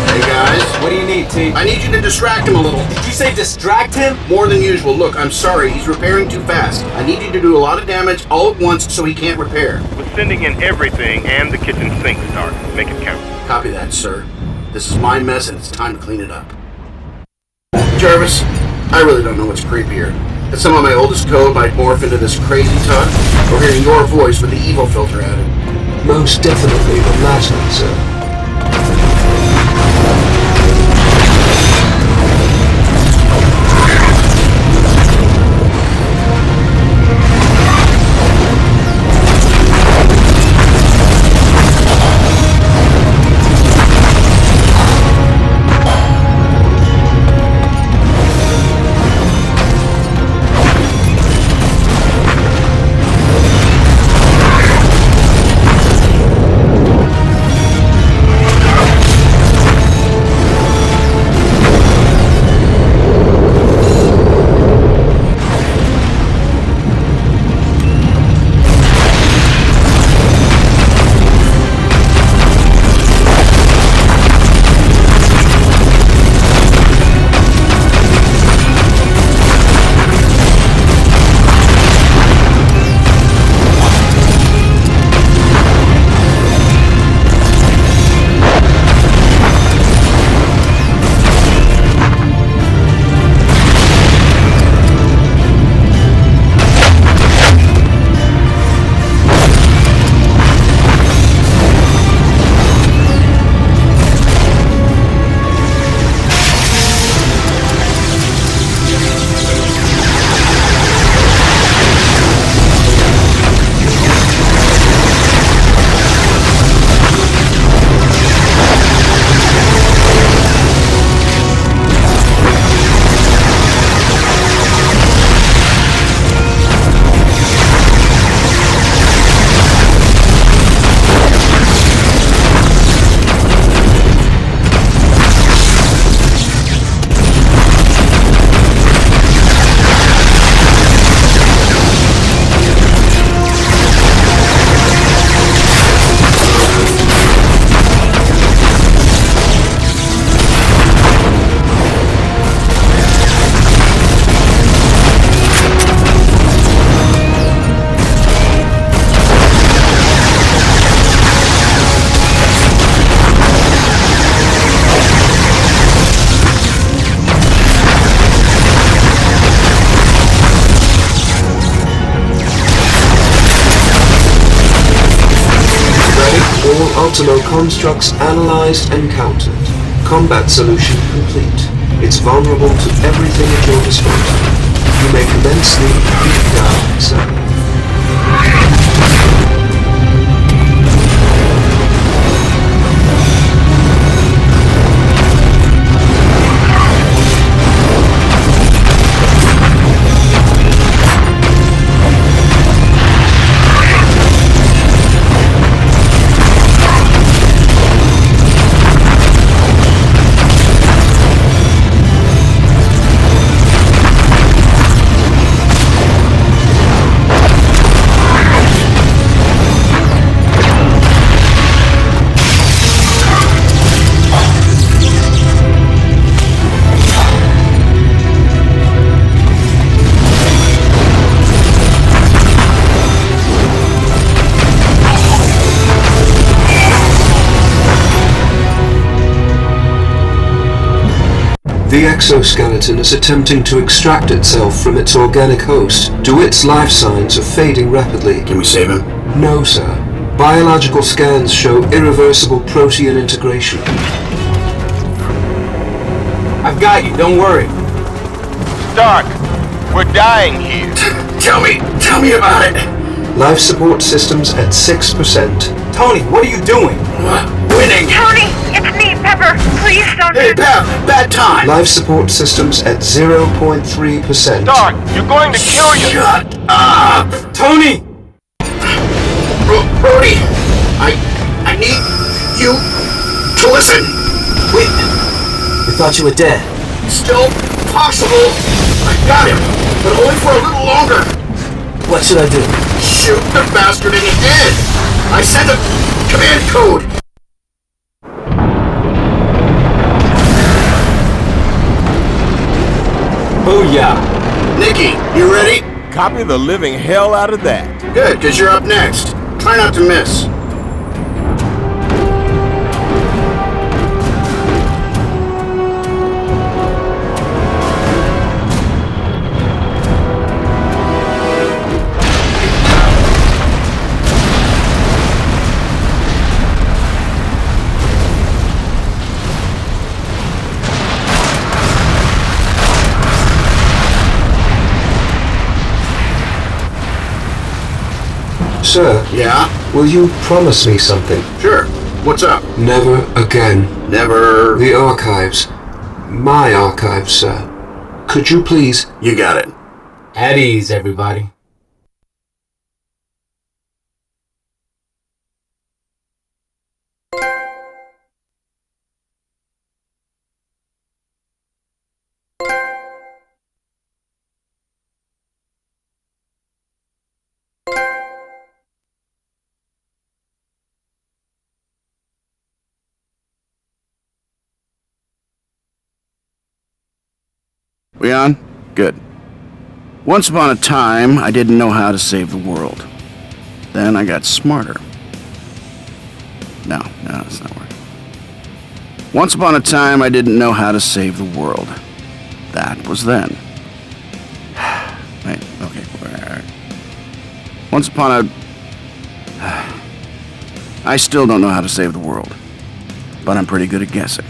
[SPEAKER 18] Hey guys.
[SPEAKER 3] What do you need, T?
[SPEAKER 18] I need you to distract him a little.
[SPEAKER 3] Did you say distract him?
[SPEAKER 18] More than usual. Look, I'm sorry. He's repairing too fast. I need you to do a lot of damage all at once so he can't repair.
[SPEAKER 8] We're sending in everything and the kitchen sink start. Make it count.
[SPEAKER 18] Copy that, sir. This is my mess and it's time to clean it up. Jarvis, I really don't know what's creepier. That some of my oldest code might morph into this crazy tut, or hearing your voice with the evil filter added.
[SPEAKER 2] Most definitely the latter, sir. Ultimo constructs analyzed and countered. Combat solution complete. It's vulnerable to everything at your disposal. You may commence the beatdown, sir. The exoskeleton is attempting to extract itself from its organic host. DeWitt's life signs are fading rapidly.
[SPEAKER 18] Can we save him?
[SPEAKER 2] No, sir. Biological scans show irreversible Protean integration.
[SPEAKER 3] I've got you, don't worry.
[SPEAKER 8] Stark, we're dying here.
[SPEAKER 18] Tell me about it.
[SPEAKER 2] Life support systems at 6%.
[SPEAKER 3] Tony, what are you doing?
[SPEAKER 18] Winning.
[SPEAKER 19] Tony, it's me, Pepper. Please don't
[SPEAKER 18] Hey, Pep, bad time.
[SPEAKER 2] Life support systems at 0.3%.
[SPEAKER 8] Stark, you're going to kill you.
[SPEAKER 18] Shut up.
[SPEAKER 3] Tony!
[SPEAKER 18] Brody, I need you to listen.
[SPEAKER 5] Wait, we thought you were dead.
[SPEAKER 18] Still possible. I got him, but only for a little longer.
[SPEAKER 5] What should I do?
[SPEAKER 18] Shoot the bastard in the head. I sent a command code.
[SPEAKER 3] Booyah!
[SPEAKER 18] Nikki, you ready?
[SPEAKER 16] Copy the living hell out of that.
[SPEAKER 18] Good, because you're up next. Try not to miss.
[SPEAKER 2] Sir.
[SPEAKER 18] Yeah?
[SPEAKER 2] Will you promise me something?
[SPEAKER 18] Sure. What's up?
[SPEAKER 2] Never again.
[SPEAKER 18] Never...
[SPEAKER 2] The archives. My archives, sir. Could you please...
[SPEAKER 18] You got it.
[SPEAKER 3] At ease, everybody.
[SPEAKER 1] We on? Good. Once upon a time, I didn't know how to save the world. Then I got smarter. No, that's not working. Once upon a time, I didn't know how to save the world. That was then. Wait, okay. Once upon a... I still don't know how to save the world. But I'm pretty good at guessing.